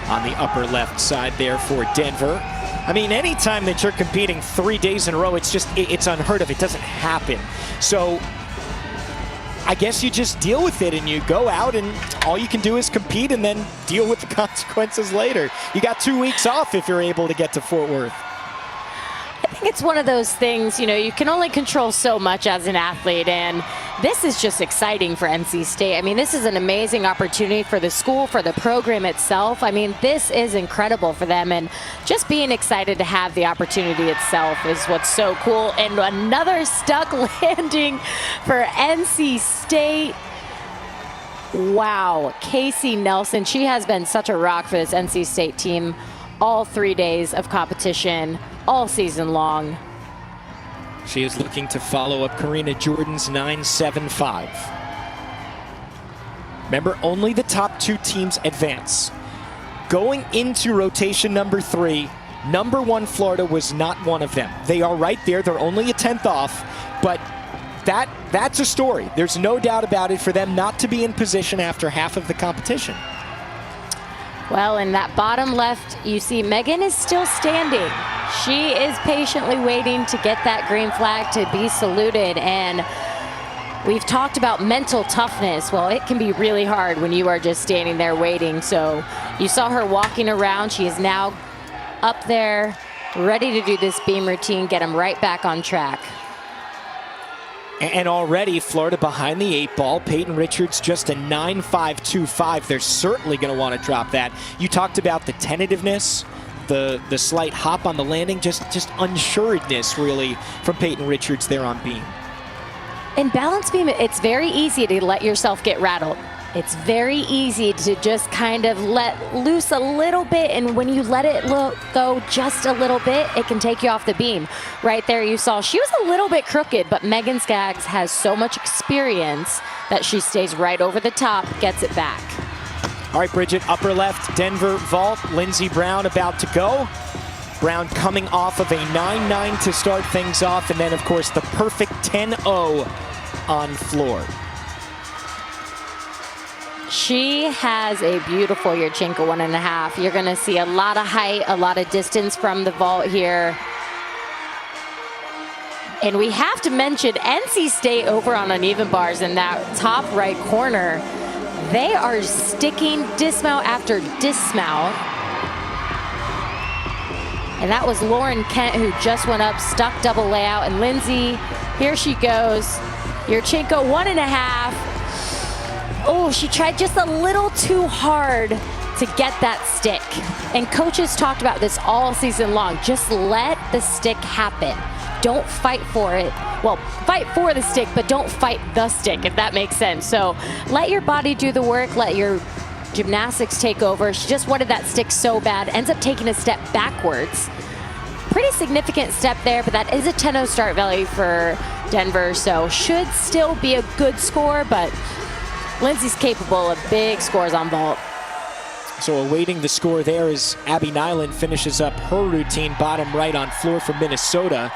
on the upper left side there for Denver. I mean, anytime that you're competing 3 days in a row, it's unheard of. It doesn't happen. So I guess you just deal with it and you go out and all you can do is compete and then deal with the consequences later. You got 2 weeks off if you're able to get to Fort Worth. I think it's one of those things, you know, you can only control so much as an athlete, and this is just exciting for NC State. I mean, this is an amazing opportunity for the school, for the program itself. I mean, this is incredible for them, and just being excited to have the opportunity itself is what's so cool. And another stuck landing for NC State. Wow, Casey Nelson, she has been such a rock for this NC State team all 3 days of competition, all season long. She is looking to follow up Karina Jordan's 9.75. Remember, only the top 2 teams advance. Going into rotation number 3, #1 Florida was not one of them. They are right there. They're only a 10th off, but that's a story. There's no doubt about it for them not to be in position after half of the competition. Well, in that bottom left, you see Megan is still standing. She is patiently waiting to get that green flag to be saluted. And we've talked about mental toughness. Well, it can be really hard when you are just standing there waiting. So you saw her walking around. She is now up there, ready to do this beam routine, get them right back on track. And already Florida behind the 8 ball. Peyton Richards just a 9.525. They're certainly going to want to drop that. You talked about the tentativeness, the slight hop on the landing, just unsuredness really from Peyton Richards there on beam. In balance beam, it's very easy to let yourself get rattled. It's very easy to just kind of let loose a little bit, and when you let it go just a little bit, it can take you off the beam. Right there you saw she was a little bit crooked, but Megan Skaggs has so much experience that she stays right over the top, gets it back. All right, Bridget, upper left, Denver vault. Lindsey Brown about to go. Brown coming off of a 9-9 to start things off, and then, of course, the perfect 10-0 on floor. She has a beautiful Yurchenko 1.5. You're going to see a lot of height, a lot of distance from the vault here. And we have to mention NC State over on uneven bars in that top right corner. They are sticking dismount after dismount. And that was Lauren Kent, who just went up, stuck double layout. And Lindsey, here she goes. Yurchenko 1.5. Oh, she tried just a little too hard to get that stick. And coaches talked about this all season long. Just let the stick happen. Don't fight for it. Well, fight for the stick, but don't fight the stick, if that makes sense. So let your body do the work. Let your gymnastics take over. She just wanted that stick so bad. Ends up taking a step backwards. Pretty significant step there, but that is a 10-0 start value for Denver. So should still be a good score, but Lindsey's capable of big scores on vault. So awaiting the score there as Abby Nyland finishes up her routine bottom right on floor for Minnesota.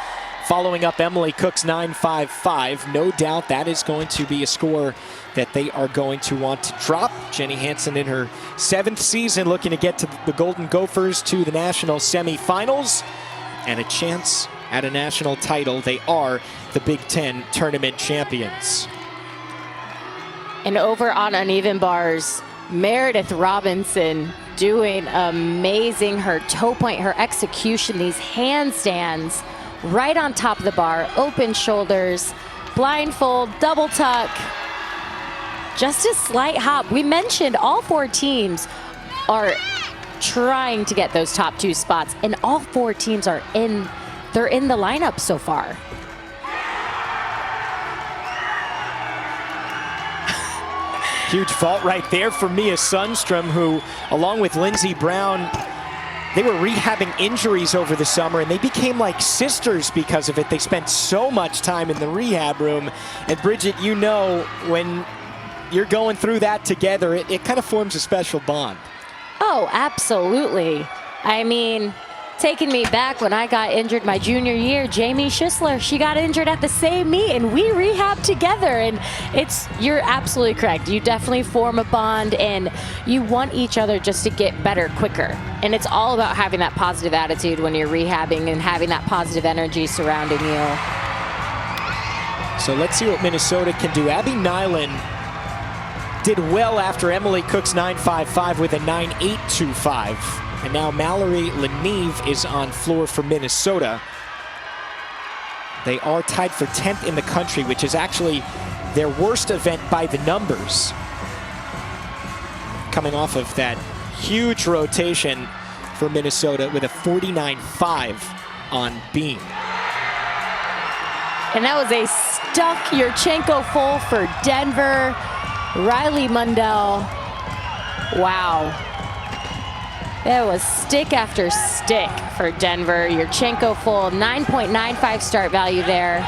Following up Emily Cook's 9.55. No doubt that is going to be a score that they are going to want to drop. Jenny Hansen in her 7th season looking to get to the Golden Gophers to the national semifinals and a chance at a national title. They are the Big Ten tournament champions. And over on uneven bars, Meredith Robinson doing amazing. Her toe point, her execution, these handstands right on top of the bar, open shoulders, blindfold, double tuck, just a slight hop. We mentioned all 4 teams are trying to get those top 2 spots, and all 4 teams are they're in the lineup so far. Huge vault right there for Mia Sundstrom, who, along with Lindsey Brown, they were rehabbing injuries over the summer, and they became like sisters because of it. They spent so much time in the rehab room. And Bridget, you know, when you're going through that together, it kind of forms a special bond. Oh, absolutely. I mean, taking me back when I got injured my junior year, Jamie Schisler, she got injured at the same meet and we rehabbed together. And you're absolutely correct. You definitely form a bond and you want each other just to get better quicker. And it's all about having that positive attitude when you're rehabbing and having that positive energy surrounding you. So let's see what Minnesota can do. Abby Nyland did well after Emily Cook's 9.55 with a 9.825. And now Mallory Leneve is on floor for Minnesota. They are tied for 10th in the country, which is actually their worst event by the numbers. Coming off of that huge rotation for Minnesota with a 49.5 on beam. And that was a stuck Yurchenko full for Denver. Riley Mundell. Wow. That was stick after stick for Denver. Yurchenko full, 9.95 start value there.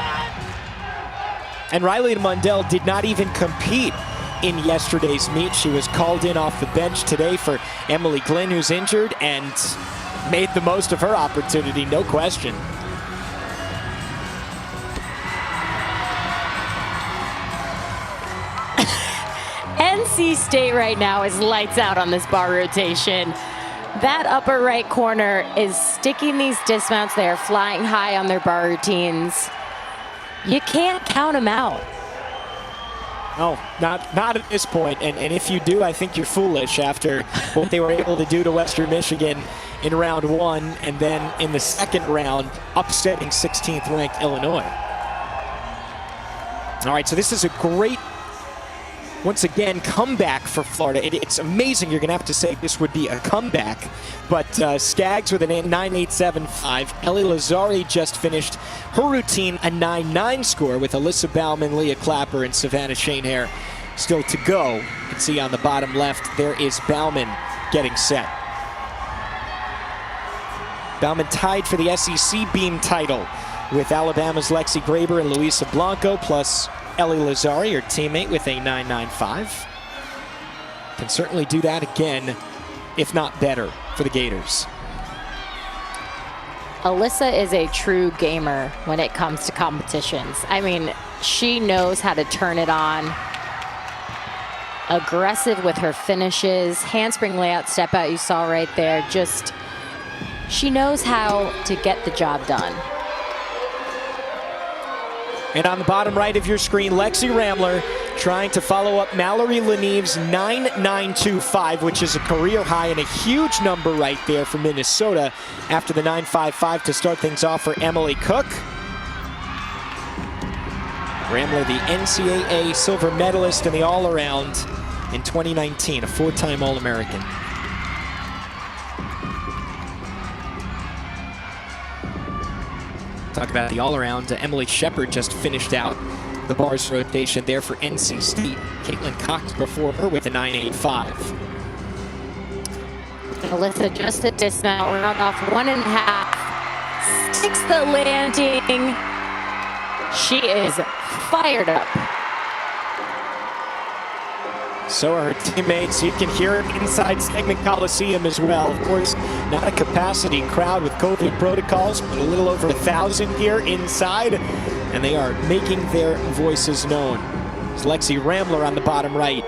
And Riley Mundell did not even compete in yesterday's meet. She was called in off the bench today for Emily Glynn, who's injured, and made the most of her opportunity, no question. NC State right now is lights out on this bar rotation. That upper right corner is sticking these dismounts. They are flying high on their bar routines. You can't count them out. No, not at this point. And if you do, I think you're foolish after what they were able to do to Western Michigan in round 1, and then in the second round, upsetting 16th ranked Illinois. All right, so this is a great, once again, comeback for Florida. It's amazing. You're going to have to say this would be a comeback. But Skaggs with a 9.875. Ellie Lazari just finished her routine, a 9.9 score with Alyssa Bauman, Leah Clapper, and Savannah Shanehair still to go. You can see on the bottom left, there is Bauman getting set. Bauman tied for the SEC beam title with Alabama's Lexi Graber and Luisa Blanco, plus Ellie Lazari, her teammate, with a 9.95. can certainly do that again, if not better, for the Gators. Alyssa is a true gamer when it comes to competitions. I mean, she knows how to turn it on. Aggressive with her finishes, handspring layout, step out you saw right there. Just, she knows how to get the job done. And on the bottom right of your screen, Lexi Ramler trying to follow up Mallory Leneve's 9.925, which is a career high and a huge number right there for Minnesota after the 9.55 to start things off for Emily Cook. Ramler, the NCAA silver medalist in the all-around in 2019, a four-time All-American. Talk about the all-around. Emily Shepard just finished out the bars rotation there for NC State. Caitlin Cox before her with a 9.85. Alyssa just a dismount, round off 1.5. Sticks the landing. She is fired up. So are her teammates. You can hear it inside Segment Coliseum as well. Of course, not a capacity crowd with COVID protocols, but a little over 1,000 here inside, and they are making their voices known. As Lexi Ramler on the bottom right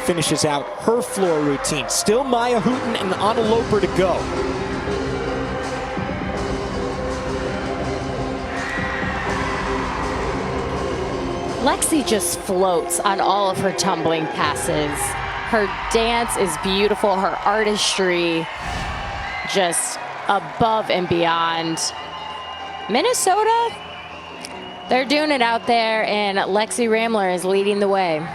finishes out her floor routine. Still Maya Hooten and Anna Loper to go. Lexi just floats on all of her tumbling passes. Her dance is beautiful, her artistry just above and beyond. Minnesota, they're doing it out there, and Lexi Ramler is leading the way.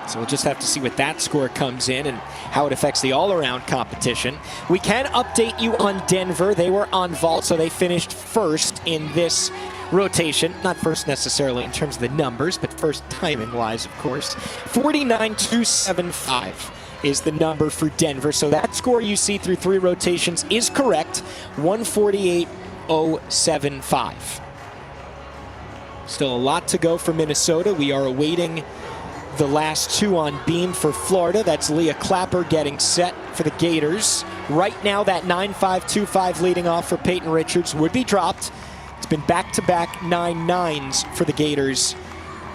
So we'll just have to see what that score comes in and how it affects the all-around competition. We can update you on Denver. They were on vault, so they finished first in this rotation. Not first necessarily in terms of the numbers, but first timing-wise, of course. 49.275 is the number for Denver. So that score you see through three rotations is correct. 148.075. Still a lot to go for Minnesota. We are awaiting the last two on beam for Florida. That's Leah Clapper getting set for the Gators. Right now, that 9.525 leading off for Peyton Richards would be dropped. It's been back-to-back 9.9s for the Gators.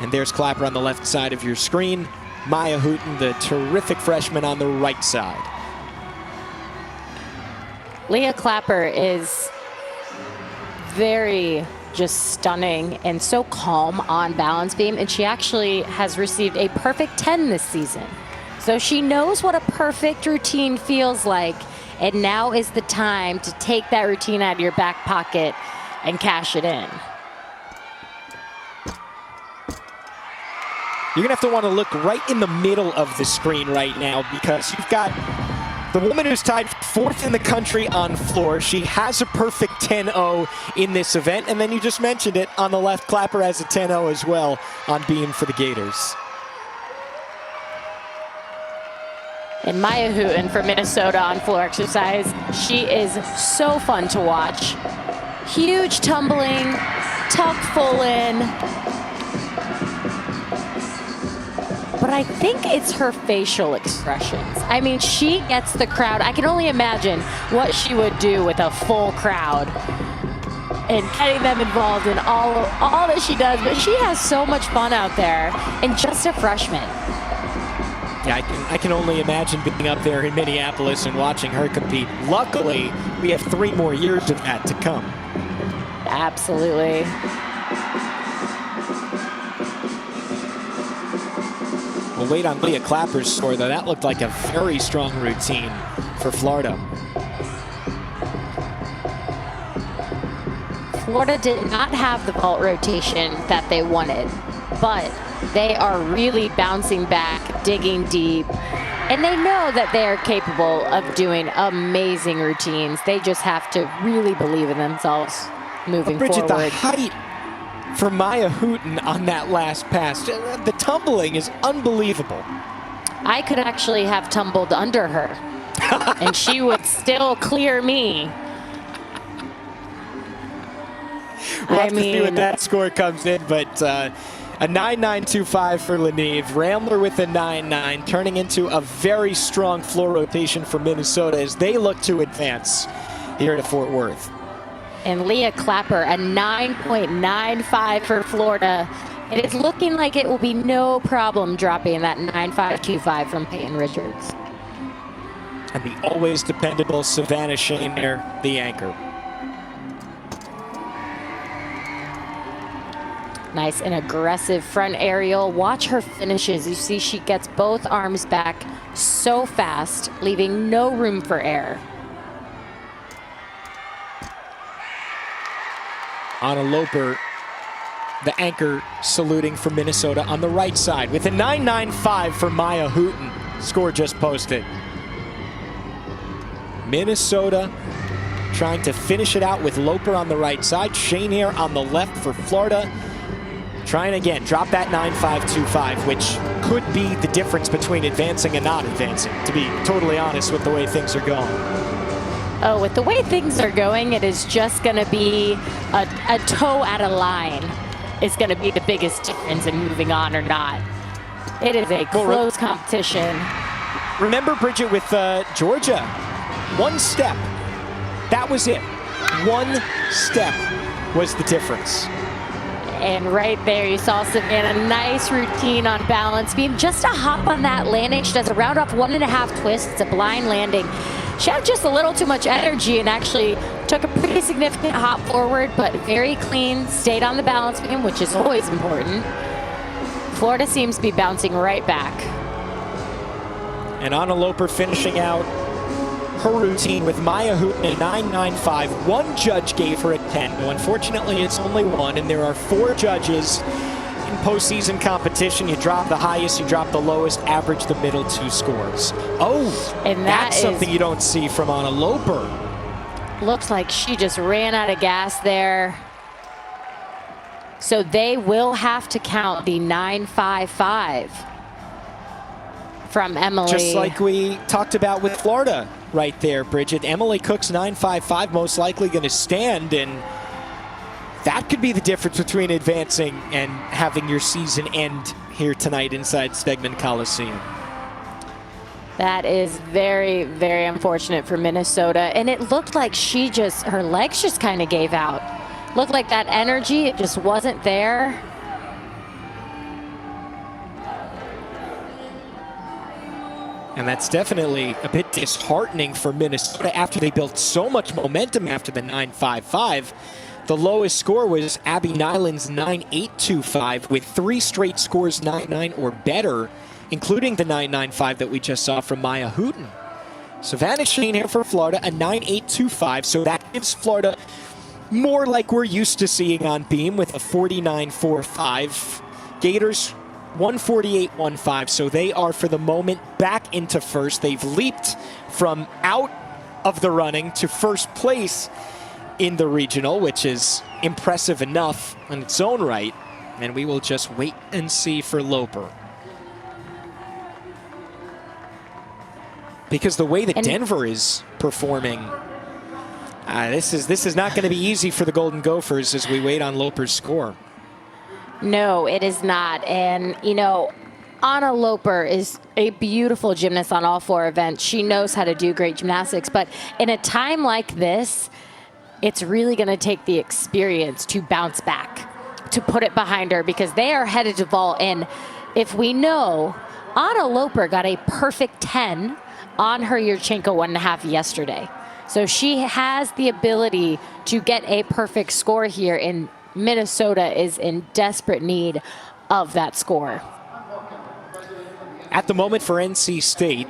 And there's Clapper on the left side of your screen. Maya Hooten, the terrific freshman, on the right side. Leah Clapper is very just stunning and so calm on balance beam, and she actually has received a perfect 10 this season. So she knows what a perfect routine feels like, and now is the time to take that routine out of your back pocket and cash it in. You're gonna have to want to look right in the middle of the screen right now, because you've got the woman who's tied fourth in the country on floor. She has a perfect 10.0 in this event. And then you just mentioned it, on the left, Clapper has a 10.0 as well on beam for the Gators. And Maya Hooten for Minnesota on floor exercise. She is so fun to watch. Huge tumbling, tuck full in. But I think it's her facial expressions. I mean, she gets the crowd. I can only imagine what she would do with a full crowd and getting them involved in all that she does. But she has so much fun out there, and just a freshman. Yeah, I can only imagine being up there in Minneapolis and watching her compete. Luckily, we have 3 more years of that to come. Absolutely. We'll wait on Leah Clapper's score, though. That looked like a very strong routine for Florida. Florida did not have the vault rotation that they wanted, but they are really bouncing back, digging deep, and they know that they are capable of doing amazing routines. They just have to really believe in themselves moving Bridget, forward. the height for Maya Hooten on that last pass, the tumbling is unbelievable. I could actually have tumbled under her, and she would still clear me. We'll have to see what that score comes in, but A 9.925 for Leneve. Rambler with a 9.9, turning into a very strong floor rotation for Minnesota as they look to advance here to Fort Worth. And Leah Clapper, a 9.95 for Florida. It is looking like it will be no problem dropping that 9.525 from Peyton Richards. And the always dependable Savannah Shane there, the anchor. Nice and aggressive front aerial. Watch her finishes. You see she gets both arms back so fast, leaving no room for error. Anna Loper, the anchor, saluting from Minnesota on the right side with a 9.95 for Maya Hooten. Score just posted. Minnesota trying to finish it out with Loper on the right side. Shane here on the left for Florida. Trying again, drop that 9.525, which could be the difference between advancing and not advancing, to be totally honest with the way things are going. Oh, with the way things are going, it is just going to be a toe at a line is going to be the biggest difference in moving on or not. It is a close competition. Remember, Bridget, with Georgia, one step. That was it. One step was the difference. And right there, you saw Savannah, nice routine on balance beam. Just a hop on that landing. She does a round off 1.5 twist. It's a blind landing. She had just a little too much energy and actually took a pretty significant hop forward, but very clean, stayed on the balance beam, which is always important. Florida seems to be bouncing right back. And Anna Loper finishing out her routine with Maya Hooten at 9.95. One judge gave her a 10. No, unfortunately, it's only one, and there are 4 judges in postseason competition. You drop the highest, you drop the lowest, average the middle 2 scores. Oh, and that's something you don't see from Anna Loper. Looks like she just ran out of gas there. So they will have to count the 9.55 from Emily. Just like we talked about with Florida right there, Bridget. Emily Cook's 9.55 most likely going to stand, and that could be the difference between advancing and having your season end here tonight inside Stegman Coliseum. That is very, very unfortunate for Minnesota. And it looked like her legs just kind of gave out. Looked like that energy, it just wasn't there. And that's definitely a bit disheartening for Minnesota after they built so much momentum after the 9.55. The lowest score was Abby Nyland's 9.825 with 3 straight scores 9.9 or better, including the 9.95 that we just saw from Maya Hooten. Savannah Shane here for Florida, a 9.825, so that gives Florida more like we're used to seeing on beam with a 49.45. Gators 148.15, so they are for the moment back into first. They've leaped from out of the running to first place in the regional, which is impressive enough in its own right, and we will just wait and see for Loper. Because the way that Denver is performing, this is not going to be easy for the Golden Gophers as we wait on Loper's score. No, it is not. And, you know, Anna Loper is a beautiful gymnast on all 4 events. She knows how to do great gymnastics. But in a time like this, it's really going to take the experience to bounce back, to put it behind her, because they are headed to vault. And if we know, Anna Loper got a perfect 10 on her Yurchenko 1.5 yesterday. So she has the ability to get a perfect score here, and Minnesota is in desperate need of that score. At the moment for NC State,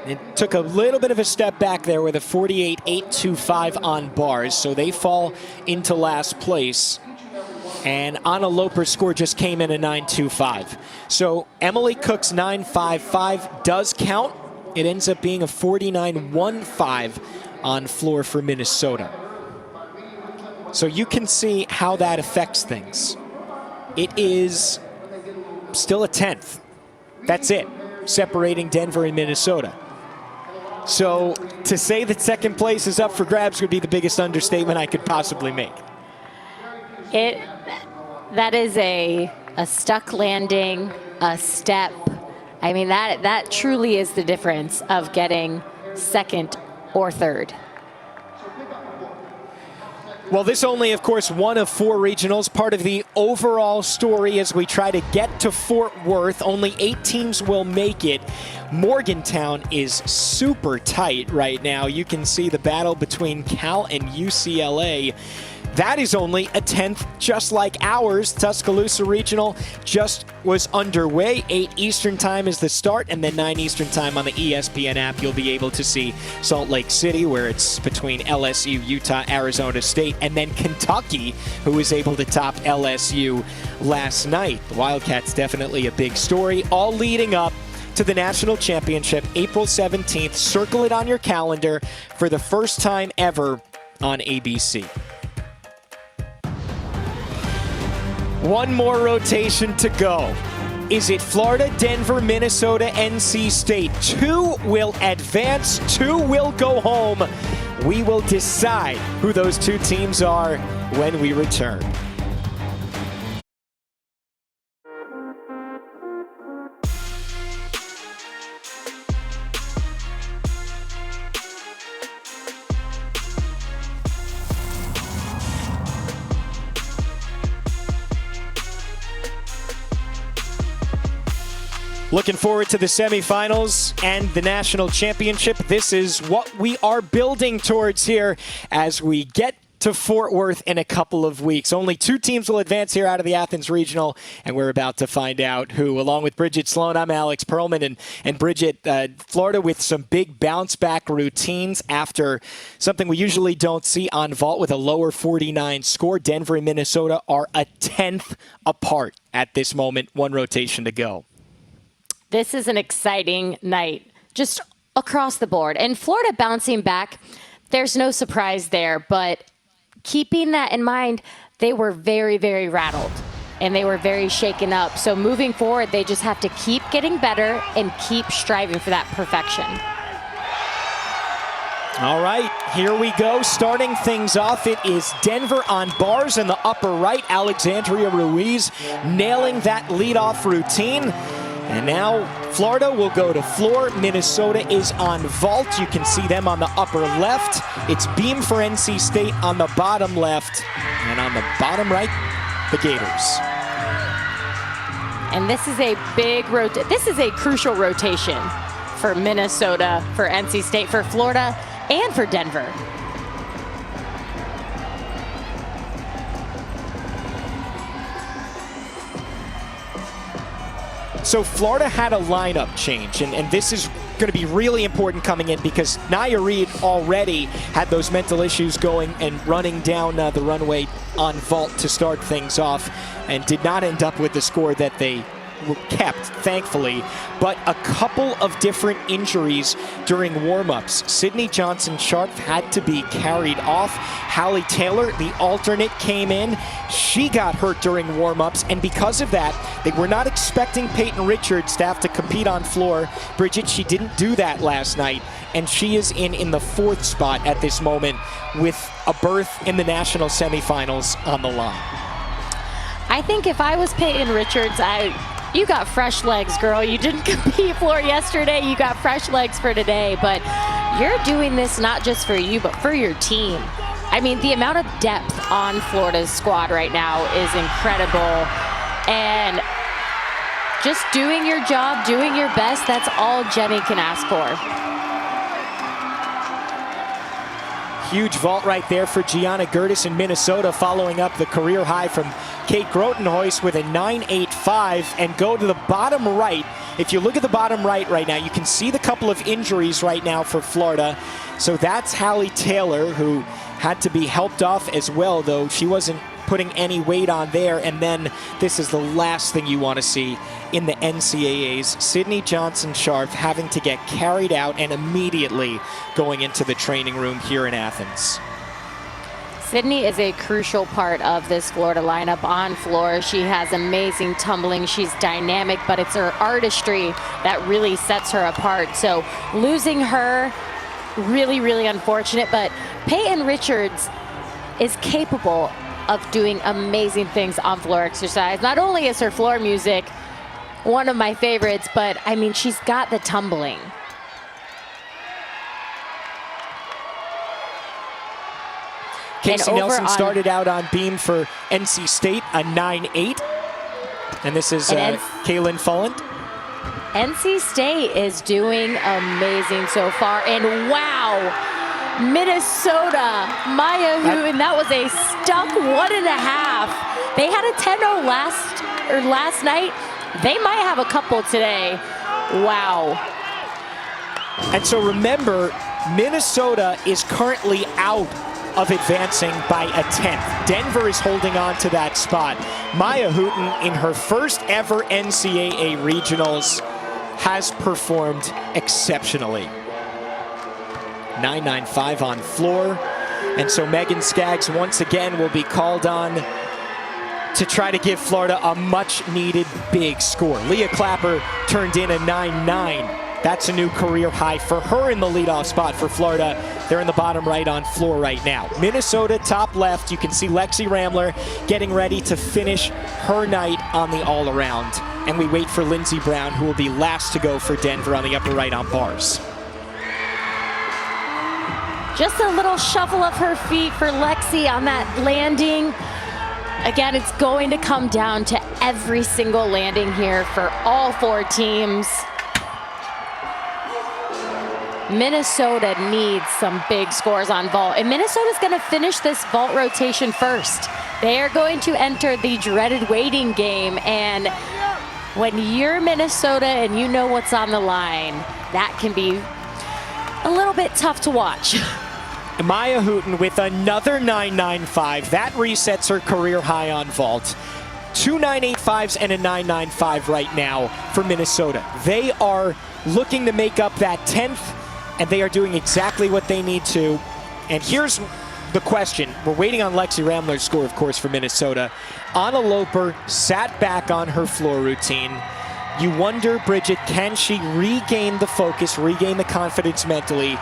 it took a little bit of a step back there with a 48.825 on bars, so they fall into last place. And Anna Loper's score just came in at 9.25. So Emily Cook's 9.55 does count. It ends up being a 49.15 on floor for Minnesota. So you can see how that affects things. It is still a 10th. That's it, separating Denver and Minnesota. So to say that second place is up for grabs would be the biggest understatement I could possibly make. That is a A stuck landing, a step. I mean, that truly is the difference of getting second or third. Well, this only, of course, one of 4 regionals, part of the overall story as we try to get to Fort Worth. Only 8 teams will make it. Morgantown is super tight right now. You can see the battle between Cal and UCLA. That is only a 10th, just like ours. Tuscaloosa Regional just was underway. 8 Eastern time is the start, and then 9 Eastern time on the ESPN app. You'll be able to see Salt Lake City, where it's between LSU, Utah, Arizona State, and then Kentucky, who was able to top LSU last night. The Wildcats definitely a big story, all leading up to the national championship, April 17th. Circle it on your calendar for the first time ever on ABC. One more rotation to go. Is it Florida, Denver, Minnesota, NC State? 2 will advance, 2 will go home. We will decide who those 2 teams are when we return. Looking forward to the semifinals and the national championship. This is what we are building towards here as we get to Fort Worth in a couple of weeks. Only 2 teams will advance here out of the Athens Regional, and we're about to find out who. Along with Bridget Sloan, I'm Alex Perlman, and Bridget, Florida with some big bounce-back routines after something we usually don't see on vault with a lower 49 score. Denver and Minnesota are a 10th apart at this moment. 1 rotation to go. This is an exciting night, just across the board. And Florida bouncing back, there's no surprise there. But keeping that in mind, they were very, very rattled. And they were very shaken up. So moving forward, they just have to keep getting better and keep striving for that perfection. All right, here we go. Starting things off, it is Denver on bars in the upper right. Alexandria Ruiz nailing that leadoff routine. And now Florida will go to floor. Minnesota is on vault. You can see them on the upper left. It's beam for NC State on the bottom left. And on the bottom right, the Gators. And this is a big this is a crucial rotation for Minnesota, for NC State, for Florida, and for Denver. So Florida had a lineup change, and this is going to be really important coming in because Naya Reid already had those mental issues going and running down the runway on vault to start things off and did not end up with the score that they kept, thankfully, but a couple of different injuries during warm-ups. Sydney Johnson-Sharp had to be carried off. Hallie Taylor, the alternate, came in. She got hurt during warm-ups, and because of that, they were not expecting Peyton Richards to have to compete on floor. Bridget, she didn't do that last night, and she is in the 4th spot at this moment with a berth in the national semifinals on the line. I think if I was Peyton Richards, you got fresh legs, girl. You didn't compete floor yesterday. You got fresh legs for today. But you're doing this not just for you, but for your team. I mean, the amount of depth on Florida's squad right now is incredible. And just doing your job, doing your best, that's all Jenny can ask for. Huge vault right there for Gianna Gertis in Minnesota, following up the career high from Kate Grotenhuis with a 9.85. And go to the bottom right. If you look at the bottom right now, you can see the couple of injuries right now for Florida. So that's Hallie Taylor, who had to be helped off as well, though she wasn't putting any weight on there. And then this is the last thing you want to see in the NCAAs. Sydney Johnson-Sharp having to get carried out and immediately going into the training room here in Athens. Sydney is a crucial part of this Florida lineup on floor. She has amazing tumbling. She's dynamic, but it's her artistry that really sets her apart. So losing her, really, really unfortunate. But Peyton Richards is capable of doing amazing things on floor exercise. Not only is her floor music one of my favorites, but I mean, she's got the tumbling. Casey Nelson started out on beam for NC State, a 9.8. And this is Kaylin Fullant. NC State is doing amazing so far. And wow, Minnesota, Maya Hooten, that was a stuck 1.5. They had a 10-0 last night. They might have a couple today. Wow. And so remember, Minnesota is currently out of advancing by a 10th. Denver is holding on to that spot. Maya Hooten, in her first ever NCAA regionals, has performed exceptionally. 9.95 on floor. And so Megan Skaggs once again will be called on to try to give Florida a much needed big score. Leah Clapper turned in a 9.9. That's a new career high for her in the leadoff spot for Florida. They're in the bottom right on floor right now. Minnesota, top left, you can see Lexi Ramler getting ready to finish her night on the all-around. And we wait for Lindsey Brown, who will be last to go for Denver on the upper right on bars. Just a little shuffle of her feet for Lexi on that landing. Again, it's going to come down to every single landing here for all four teams. Minnesota needs some big scores on vault, and Minnesota's going to finish this vault rotation first. They are going to enter the dreaded waiting game, and when you're Minnesota and you know what's on the line, that can be a little bit tough to watch. Maya Hooten with another 9.95. That resets her career high on vault. Two 9.85s and a 9.95 right now for Minnesota. They are looking to make up that 10th, and they are doing exactly what they need to. And here's the question. We're waiting on Lexi Ramler's score, of course, for Minnesota. Anna Loper sat back on her floor routine. You wonder, Bridget, can she regain the focus, regain the confidence mentally,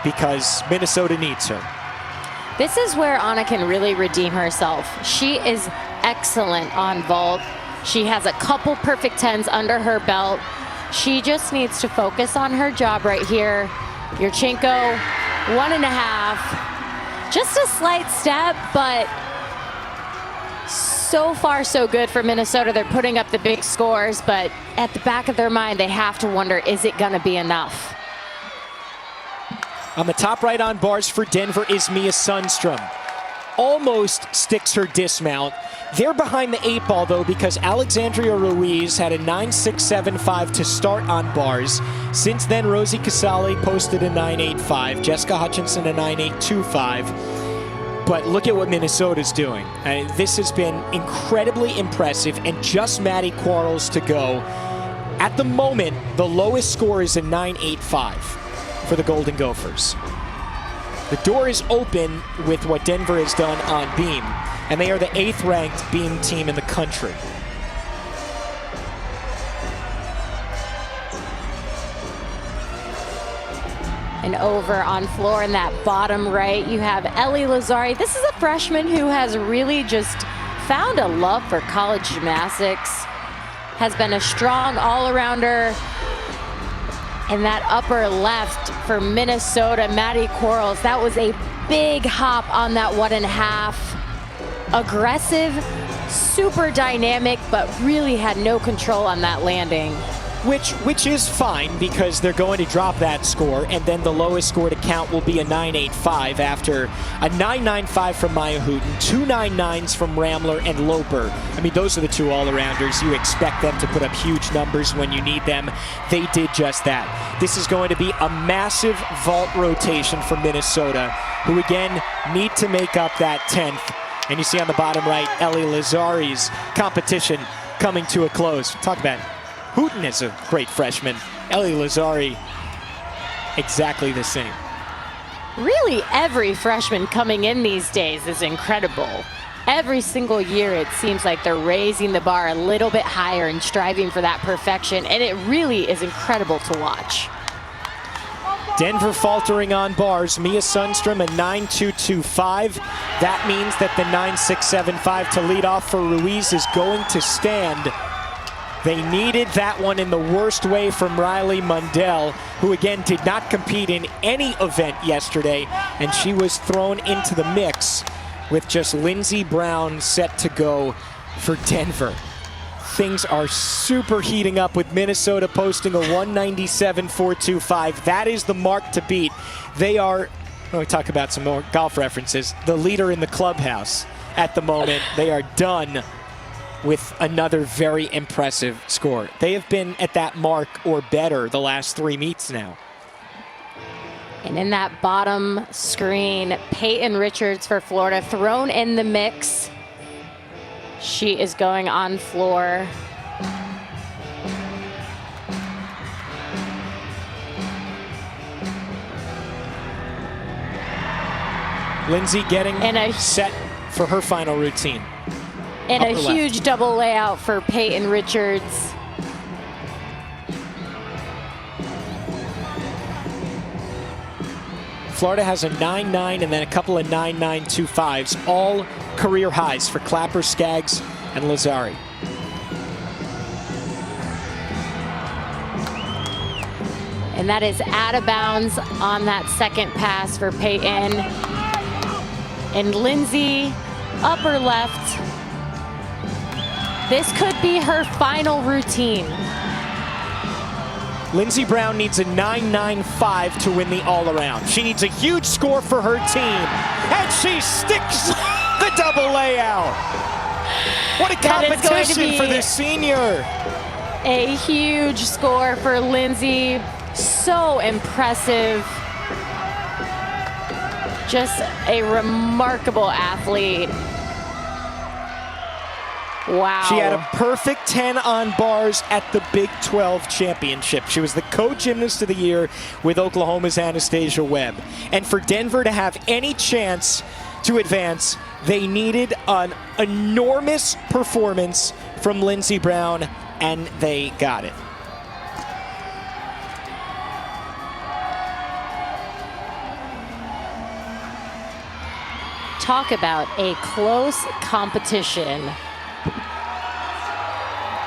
because Minnesota needs her. This is where Anna can really redeem herself. She is excellent on vault. She has a couple perfect 10s under her belt. She just needs to focus on her job right here. Yurchenko, 1.5. Just a slight step, but so far so good for Minnesota. They're putting up the big scores, but at the back of their mind, they have to wonder, is it gonna be enough? On the top right on bars for Denver is Mia Sundstrom. Almost sticks her dismount. They're behind the 8 ball, though, because Alexandria Ruiz had a 9.675 to start on bars. Since then, Rosie Casale posted a 9.85. Jessica Hutchinson a 9.825. But look at what Minnesota's doing. This has been incredibly impressive, and just Maddie Quarles to go. At the moment, the lowest score is a 9.85 for the Golden Gophers. The door is open with what Denver has done on beam, and they are the 8th ranked beam team in the country. And over on floor in that bottom right, you have Ellie Lazari. This is a freshman who has really just found a love for college gymnastics, has been a strong all-arounder. In that upper left for Minnesota, Maddie Quarles, that was a big hop on that 1.5. Aggressive, super dynamic, but really had no control on that landing. Which is fine, because they're going to drop that score, and then the lowest score to count will be a 9.85 after a 9.95 from Maya Hooten, 2 9.9s from Ramler and Loper. I mean, those are the two all-arounders. You expect them to put up huge numbers when you need them. They did just that. This is going to be a massive vault rotation for Minnesota, who again need to make up that 10th. And you see on the bottom right, Ellie Lazari's competition coming to a close. Talk about Hooten is a great freshman. Ellie Lazari, exactly the same. Really, every freshman coming in these days is incredible. Every single year, it seems like they're raising the bar a little bit higher and striving for that perfection, and it really is incredible to watch. Denver faltering on bars. Mia Sundstrom, a 9.22. 9.925. That means that the 9.675 to lead off for Ruiz is going to stand. They needed that one in the worst way from Riley Mundell, who again did not compete in any event yesterday, and she was thrown into the mix with just Lindsey Brown set to go for Denver. Things are super heating up with Minnesota posting a 197.425. That is the mark to beat. They are, when we talk about some more golf references, the leader in the clubhouse at the moment. They are done with another very impressive score. They have been at that mark or better the last 3 meets now. And in that bottom screen, Peyton Richards for Florida thrown in the mix. She is going on floor. Lindsey getting set for her final routine. And a huge double layout for Peyton Richards. Florida has a 9.9 and then a couple of 9.925s, all career highs for Clapper, Skaggs, and Lazzari. And that is out of bounds on that second pass for Peyton. And Lindsey, upper left. This could be her final routine. Lindsey Brown needs a 9.95 to win the all-around. She needs a huge score for her team, and she sticks the double layout. What a competition for this senior. A huge score for Lindsey. So impressive. Just a remarkable athlete. Wow. She had a perfect 10 on bars at the Big 12 championship. She was the co-gymnast of the year with Oklahoma's Anastasia Webb. And for Denver to have any chance to advance, they needed an enormous performance from Lindsey Brown, and they got it. Talk about a close competition.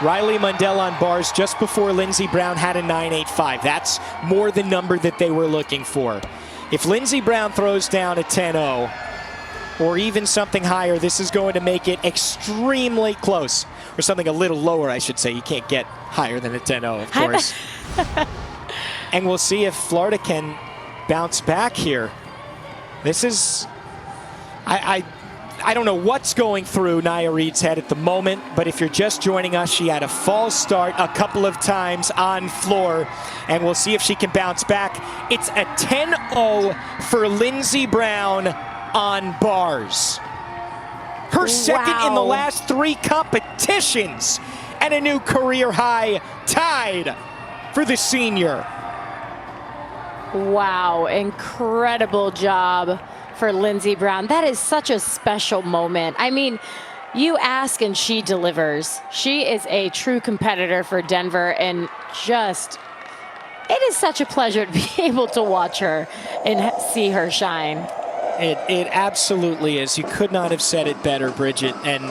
Riley Mundell on bars just before Lindsey Brown had a 9.85. That's more the number that they were looking for. If Lindsey Brown throws down a 10.0 or even something higher, this is going to make it extremely close. Or something a little lower, I should say. You can't get higher than a 10.0, of course. And we'll see if Florida can bounce back here. This is... I don't know what's going through Nia Reed's head at the moment, but if you're just joining us, she had a false start a couple of times on floor, and we'll see if she can bounce back. It's a 10.0 for Lindsey Brown on bars. Her second in the last 3 competitions, and a new career high tied for the senior. Wow, incredible job for Lindsey Brown. That is such a special moment. I mean, you ask and she delivers. She is a true competitor for Denver, and just, it is such a pleasure to be able to watch her and see her shine. It absolutely is. You could not have said it better, Bridget. And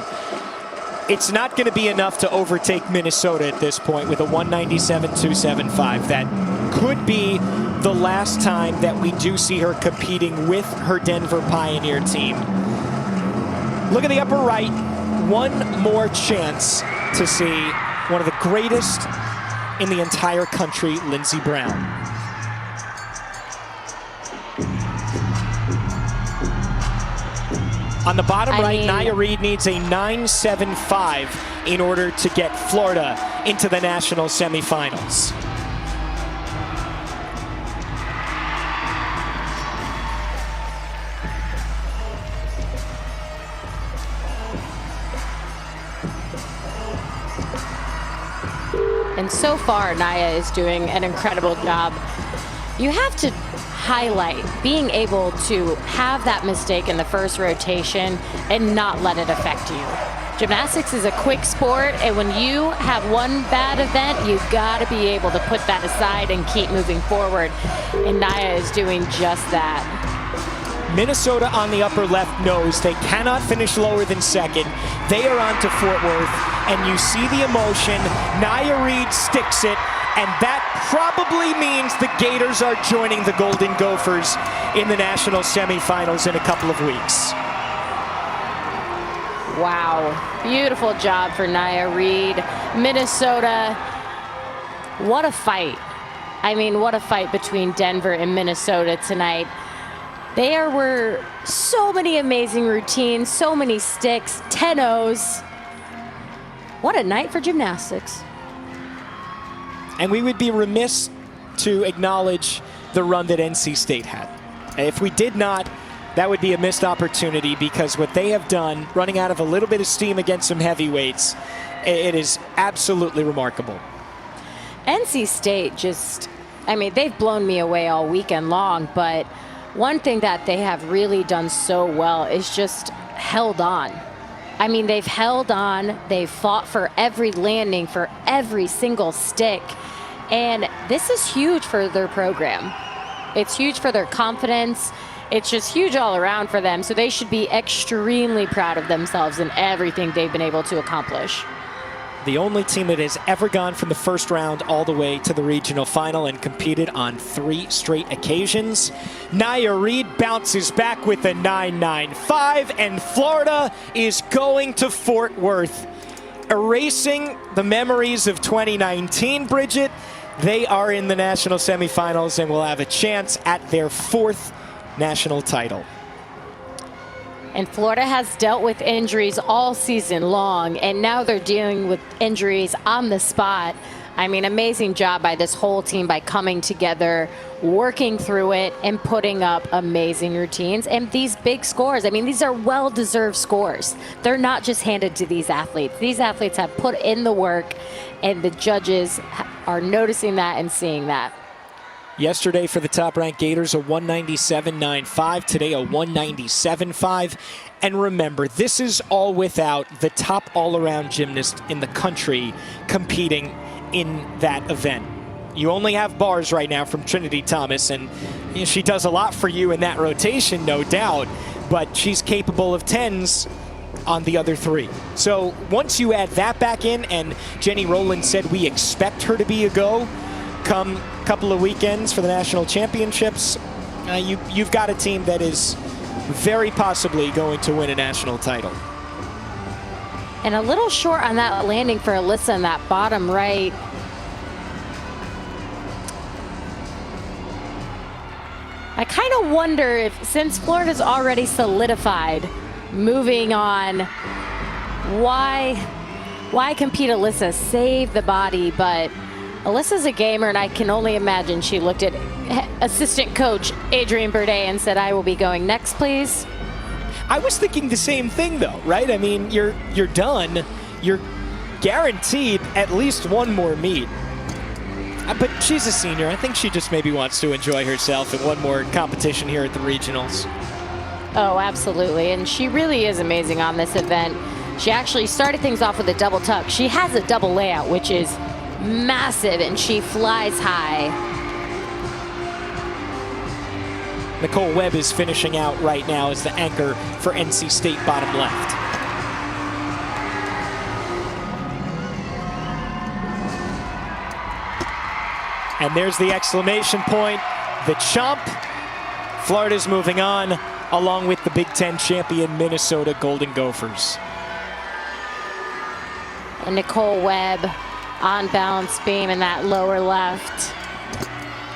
it's not going to be enough to overtake Minnesota at this point with a 197.275. That could be the last time that we do see her competing with her Denver Pioneer team. Look at the upper right. One more chance to see one of the greatest in the entire country, Lindsey Brown. On the bottom right, Nia Reed needs a 9.75 in order to get Florida into the national semifinals. And so far, Nia is doing an incredible job. You have to highlight being able to have that mistake in the first rotation and not let it affect you. Gymnastics is a quick sport, and when you have one bad event, you've got to be able to put that aside and keep moving forward. And Nia is doing just that. Minnesota on the upper left knows they cannot finish lower than second. They are on to Fort Worth, and you see the emotion. Nia Reed sticks it, and that probably means the Gators are joining the Golden Gophers in the national semifinals in a couple of weeks. Wow, beautiful job for Nia Reed. Minnesota, what a fight. I mean, what a fight between Denver and Minnesota tonight. There were so many amazing routines, so many sticks, 10-0s. What a night for gymnastics. And we would be remiss to acknowledge the run that NC State had. If we did not, that would be a missed opportunity, because what they have done, running out of a little bit of steam against some heavyweights, it is absolutely remarkable. NC State just, I mean, they've blown me away all weekend long, but one thing that they have really done so well is just held on. I mean, they've held on, they've fought for every landing, for every single stick, and this is huge for their program. It's huge for their confidence. It's just huge all around for them, so they should be extremely proud of themselves and everything they've been able to accomplish. The only team that has ever gone from the first round all the way to the regional final and competed on 3 straight occasions. Nia Reed bounces back with a 9.95, and Florida is going to Fort Worth. Erasing the memories of 2019, Bridget. They are in the national semifinals and will have a chance at their 4th national title. And Florida has dealt with injuries all season long, and now they're dealing with injuries on the spot. I mean, amazing job by this whole team by coming together, working through it, and putting up amazing routines. And these big scores, I mean, these are well-deserved scores. They're not just handed to these athletes. These athletes have put in the work, and the judges are noticing that and seeing that. Yesterday for the top-ranked Gators, a 197.95. Today, a 197.5. And remember, this is all without the top all-around gymnast in the country competing in that event. You only have bars right now from Trinity Thomas, and she does a lot for you in that rotation, no doubt, but she's capable of 10s on the other 3. So once you add that back in, and Jenny Rowland said we expect her to be a go come couple of weekends for the national championships, you've got a team that is very possibly going to win a national title. And a little short on that landing for Alyssa in that bottom right. I kind of wonder if, since Florida's already solidified, moving on, why compete Alyssa? Save the body, but Alyssa's a gamer, and I can only imagine she looked at assistant coach Adrian Burde and said, "I will be going next, please." I was thinking the same thing, though, right? I mean, you're done. You're guaranteed at least one more meet. But she's a senior. I think she just maybe wants to enjoy herself in one more competition here at the regionals. Oh, absolutely. And she really is amazing on this event. She actually started things off with a double tuck. She has a double layout, which is massive, and she flies high. Nicole Webb is finishing out right now as the anchor for NC State bottom left. And there's the exclamation point, the chomp. Florida's moving on, along with the Big Ten champion Minnesota Golden Gophers. And Nicole Webb on balance beam in that lower left.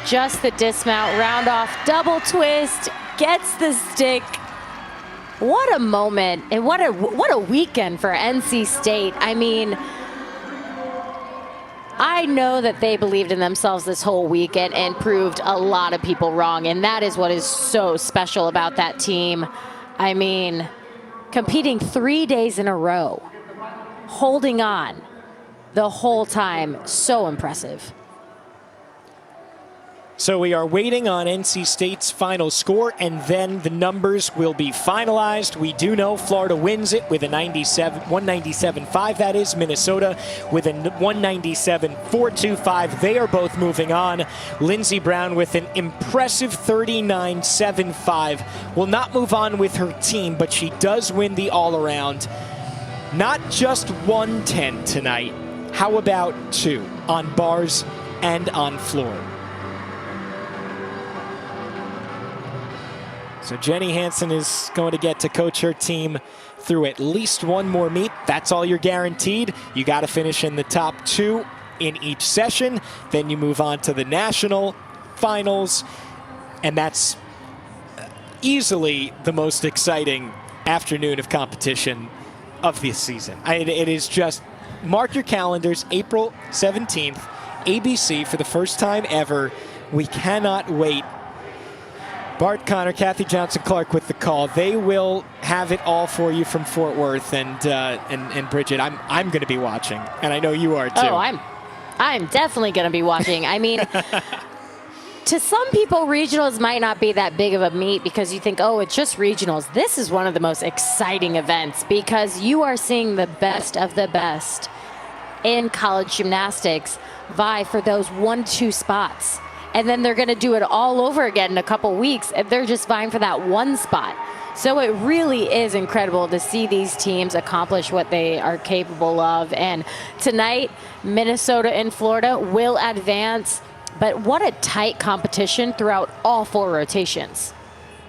Just the dismount, round off, double twist, gets the stick. What a moment, and what a weekend for NC State. I mean, I know that they believed in themselves this whole weekend and proved a lot of people wrong, and that is what is so special about that team. I mean, competing 3 days in a row, holding on the whole time, so impressive. So we are waiting on NC State's final score, and then the numbers will be finalized. We do know Florida wins it with a 197.5, that is. Minnesota with a 197.425. They are both moving on. Lindsey Brown with an impressive 39.75. Will not move on with her team, but she does win the all-around. Not just 110 tonight. How about 2 on bars and on floor? So Jenny Hansen is going to get to coach her team through at least one more meet. That's all you're guaranteed. You got to finish in the top 2 in each session. Then you move on to the national finals. And that's easily the most exciting afternoon of competition of this season. It is just, mark your calendars, April 17th, ABC for the first time ever. We cannot wait. Bart Connor, Kathy Johnson-Clark with the call. They will have it all for you from Fort Worth, and Bridget, I'm going to be watching, and I know you are too. Oh, I'm definitely going to be watching. I mean, to some people, regionals might not be that big of a meet because you think, oh, it's just regionals. This is one of the most exciting events because you are seeing the best of the best in college gymnastics vie for those 1-2 spots. And then they're going to do it all over again in a couple weeks, and they're just vying for that 1 spot. So it really is incredible to see these teams accomplish what they are capable of. And tonight, Minnesota and Florida will advance, but what a tight competition throughout all 4 rotations.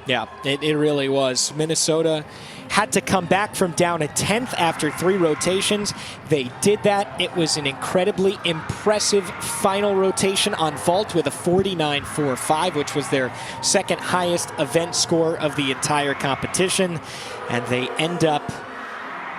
Yeah, it really was. Minnesota had to come back from down a 10th after 3 rotations. They did that. It was an incredibly impressive final rotation on vault with a 49.45, which was their second highest event score of the entire competition. And they end up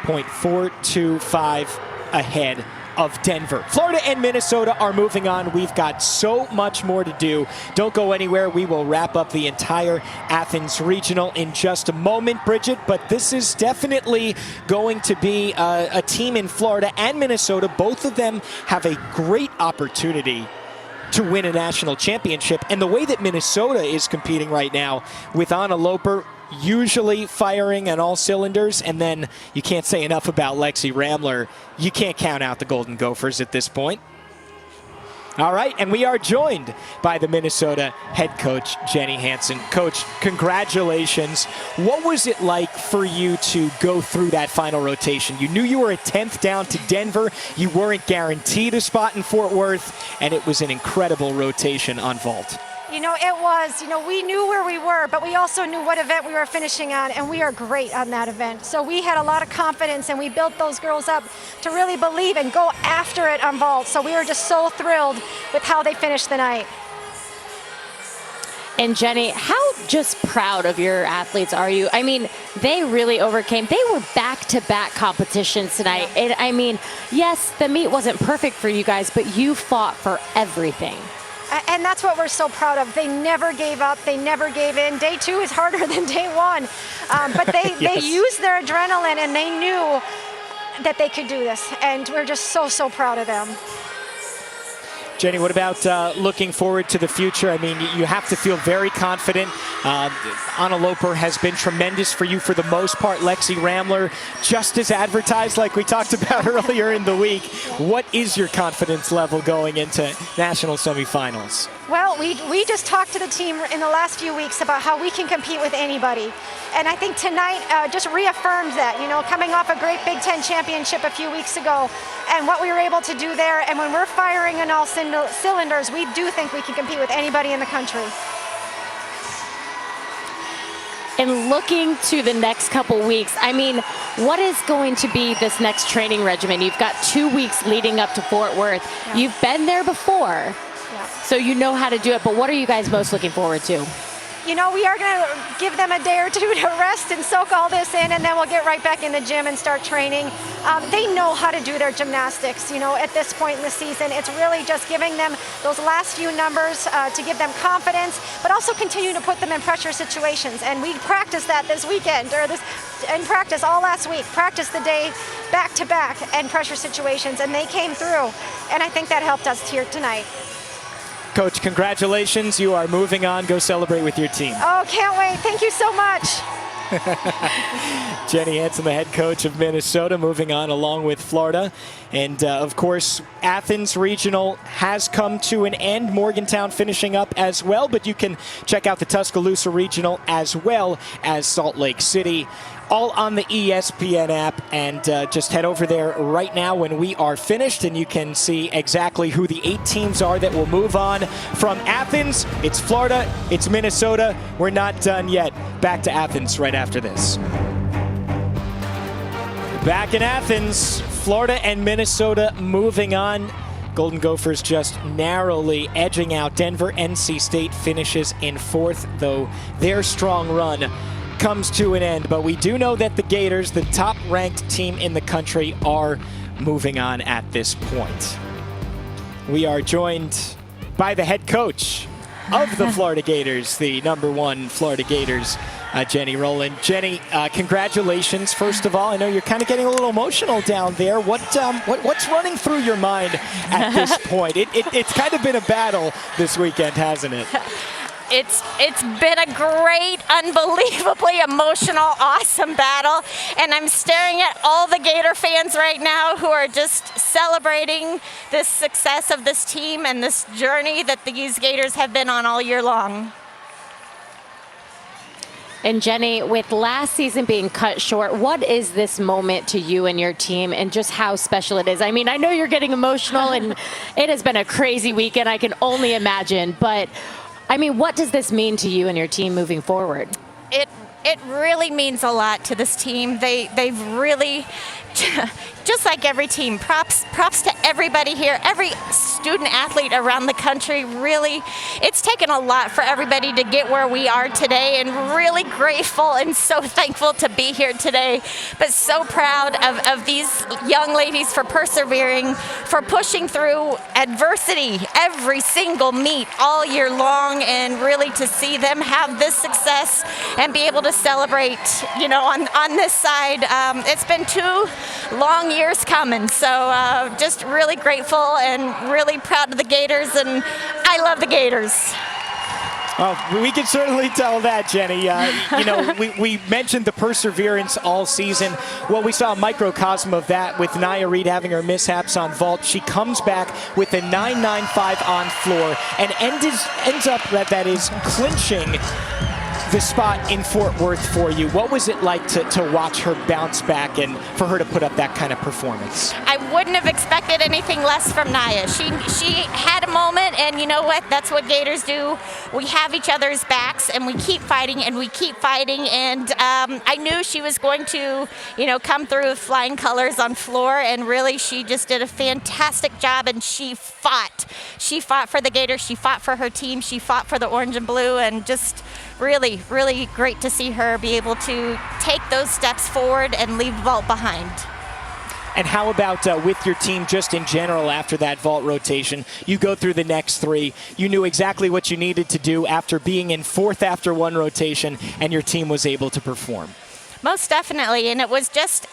0.425 ahead of Denver. Florida and Minnesota are moving on. We've got so much more to do. Don't go anywhere. We will wrap up the entire Athens Regional in just a moment, Bridget, but this is definitely going to be a team in Florida and Minnesota. Both of them have a great opportunity to win a national championship. And the way that Minnesota is competing right now with Anna Loper usually firing on all cylinders, and then you can't say enough about Lexi Ramler. You can't count out the Golden Gophers at this point. All right, and we are joined by the Minnesota head coach, Jenny Hansen. Coach, congratulations. What was it like for you to go through that final rotation? You knew you were a 10th down to Denver. You weren't guaranteed a spot in Fort Worth, and it was an incredible rotation on vault. You know, it was, we knew where we were, but we also knew what event we were finishing on, and we are great on that event. So we had a lot of confidence, and we built those girls up to really believe and go after it on vault. So we were just so thrilled with how they finished the night. And Jenny, how just proud of your athletes are you? I mean, they really overcame. They were back-to-back competitions tonight. Yeah. And I mean, yes, the meet wasn't perfect for you guys, but you fought for everything. And that's what we're so proud of. They never gave up. They never gave in. Day 2 is harder than day 1. But they, Yes. they used their adrenaline, and they knew that they could do this. And we're just so, so proud of them. Jenny, what about looking forward to the future? I mean, you have to feel very confident. Anna Loper has been tremendous for you for the most part. Lexi Ramler, just as advertised like we talked about earlier in the week. What is your confidence level going into national semifinals? Well, we just talked to the team in the last few weeks about how we can compete with anybody. And I think tonight just reaffirmed that, coming off a great Big Ten championship a few weeks ago and what we were able to do there. And when we're firing on all cylinders, we do think we can compete with anybody in the country. And looking to the next couple weeks, I mean, what is going to be this next training regimen? You've got 2 weeks leading up to Fort Worth. Yeah. You've been there before, so you know how to do it. But what are you guys most looking forward to? We are going to give them a day or 2 to rest and soak all this in, and then we'll get right back in the gym and start training. They know how to do their gymnastics, at this point in the season. It's really just giving them those last few numbers to give them confidence, but also continue to put them in pressure situations. And we practiced that this weekend, in practice all last week, practiced the day back-to-back and pressure situations, and they came through. And I think that helped us here tonight. Coach, congratulations. You are moving on. Go celebrate with your team. Oh, can't wait. Thank you so much. Jenny Hansen, the head coach of Minnesota, moving on along with Florida. And, of course, Athens Regional has come to an end. Morgantown finishing up as well. But you can check out the Tuscaloosa Regional as well as Salt Lake City, all on the ESPN app. And just head over there right now when we are finished, and you can see exactly who the 8 teams are that will move on from Athens. It's Florida. It's Minnesota. We're not done yet. Back to Athens right after this. Back in Athens, Florida and Minnesota moving on. Golden Gophers just narrowly edging out Denver. NC State finishes in 4th, though their strong run comes to an end. But we do know that the Gators, the top-ranked team in the country, are moving on at this point. We are joined by the head coach of the Florida Gators, the #1 Florida Gators, Jenny Rowland. Jenny, congratulations, first of all. I know you're kind of getting a little emotional down there. What's running through your mind at this point? It's kind of been a battle this weekend, hasn't it? It's been a great, unbelievably emotional, awesome battle. And I'm staring at all the Gator fans right now who are just celebrating this success of this team and this journey that these Gators have been on all year long. And Jenny, with last season being cut short, what is this moment to you and your team, and just how special it is? I mean, I know you're getting emotional, and it has been a crazy weekend, I can only imagine. But, I mean, what does this mean to you and your team moving forward? It really means a lot to this team. They've really, just like every team, props to everybody here, every student athlete around the country. Really, it's taken a lot for everybody to get where we are today, and really grateful and so thankful to be here today. But so proud of these young ladies for persevering, for pushing through adversity every single meet all year long, and really to see them have this success and be able to celebrate, you know, on this side. It's been 2 long years coming, so just really grateful and really proud of the Gators, and I love the Gators. Well, we can certainly tell that, Jenny. You know, we mentioned the perseverance all season. Well, we saw a microcosm of that with Nia Reed having her mishaps on vault. She comes back with a 9.95 on floor and ends up that is clinching the spot in Fort Worth for you. What was it like to watch her bounce back and for her to put up that kind of performance? I wouldn't have expected anything less from Nia. She had a moment, and you know what? That's what Gators do. We have each other's backs, and we keep fighting, and we keep fighting. And I knew she was going to, you know, come through with flying colors on floor, and really she just did a fantastic job, and she fought. She fought for the Gators. She fought for her team. She fought for the orange and blue, and just really, really great to see her be able to take those steps forward and leave the vault behind. And how about with your team just in general after that vault rotation? You go through the next 3. You knew exactly what you needed to do after being in 4th after 1 rotation, and your team was able to perform. Most definitely, and it was just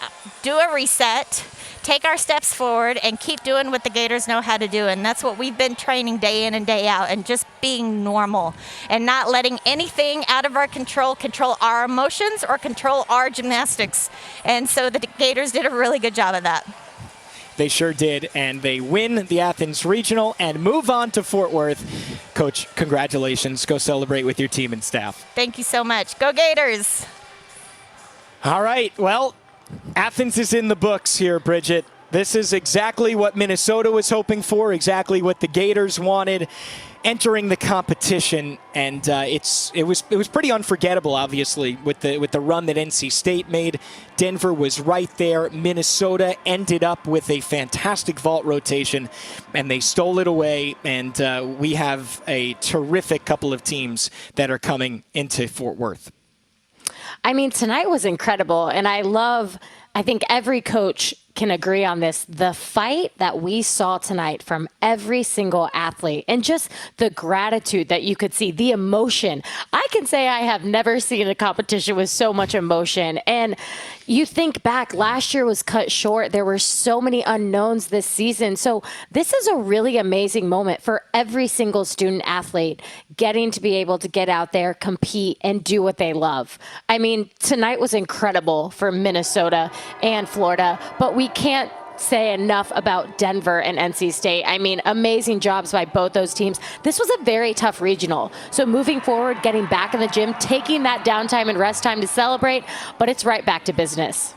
do a reset, take our steps forward, and keep doing what the Gators know how to do. And that's what we've been training day in and day out, and just being normal and not letting anything out of our control our emotions or control our gymnastics. And so the Gators did a really good job of that. They sure did, and they win the Athens Regional and move on to Fort Worth. Coach, congratulations. Go celebrate with your team and staff. Thank you so much. Go Gators! All right, well, Athens is in the books here, Bridget. This is exactly what Minnesota was hoping for, exactly what the Gators wanted entering the competition, and it was pretty unforgettable, obviously, with the run that NC State made. Denver was right there. Minnesota ended up with a fantastic vault rotation, and they stole it away. And we have a terrific couple of teams that are coming into Fort Worth. I mean, tonight was incredible, and I think every coach can agree on this. The fight that we saw tonight from every single athlete and just the gratitude that you could see, the emotion. I can say I have never seen a competition with so much emotion. And you think back, last year was cut short. There were so many unknowns this season. So this is a really amazing moment for every single student athlete getting to be able to get out there, compete, and do what they love. I mean, tonight was incredible for Minnesota and Florida, but we can't say enough about Denver and NC State. I mean, amazing jobs by both those teams. This was a very tough regional. So moving forward, getting back in the gym, taking that downtime and rest time to celebrate, but it's right back to business.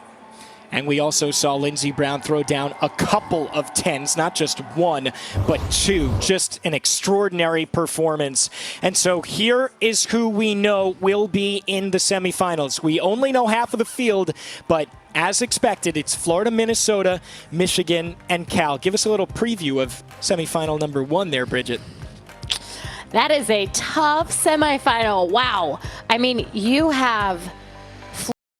And we also saw Lindsey Brown throw down a couple of 10s, not just one, but two. Just an extraordinary performance. And so here is who we know will be in the semifinals. We only know half of the field, but as expected, it's Florida, Minnesota, Michigan, and Cal. Give us a little preview of semifinal number 1 there, Bridget. That is a tough semifinal. Wow. I mean, you have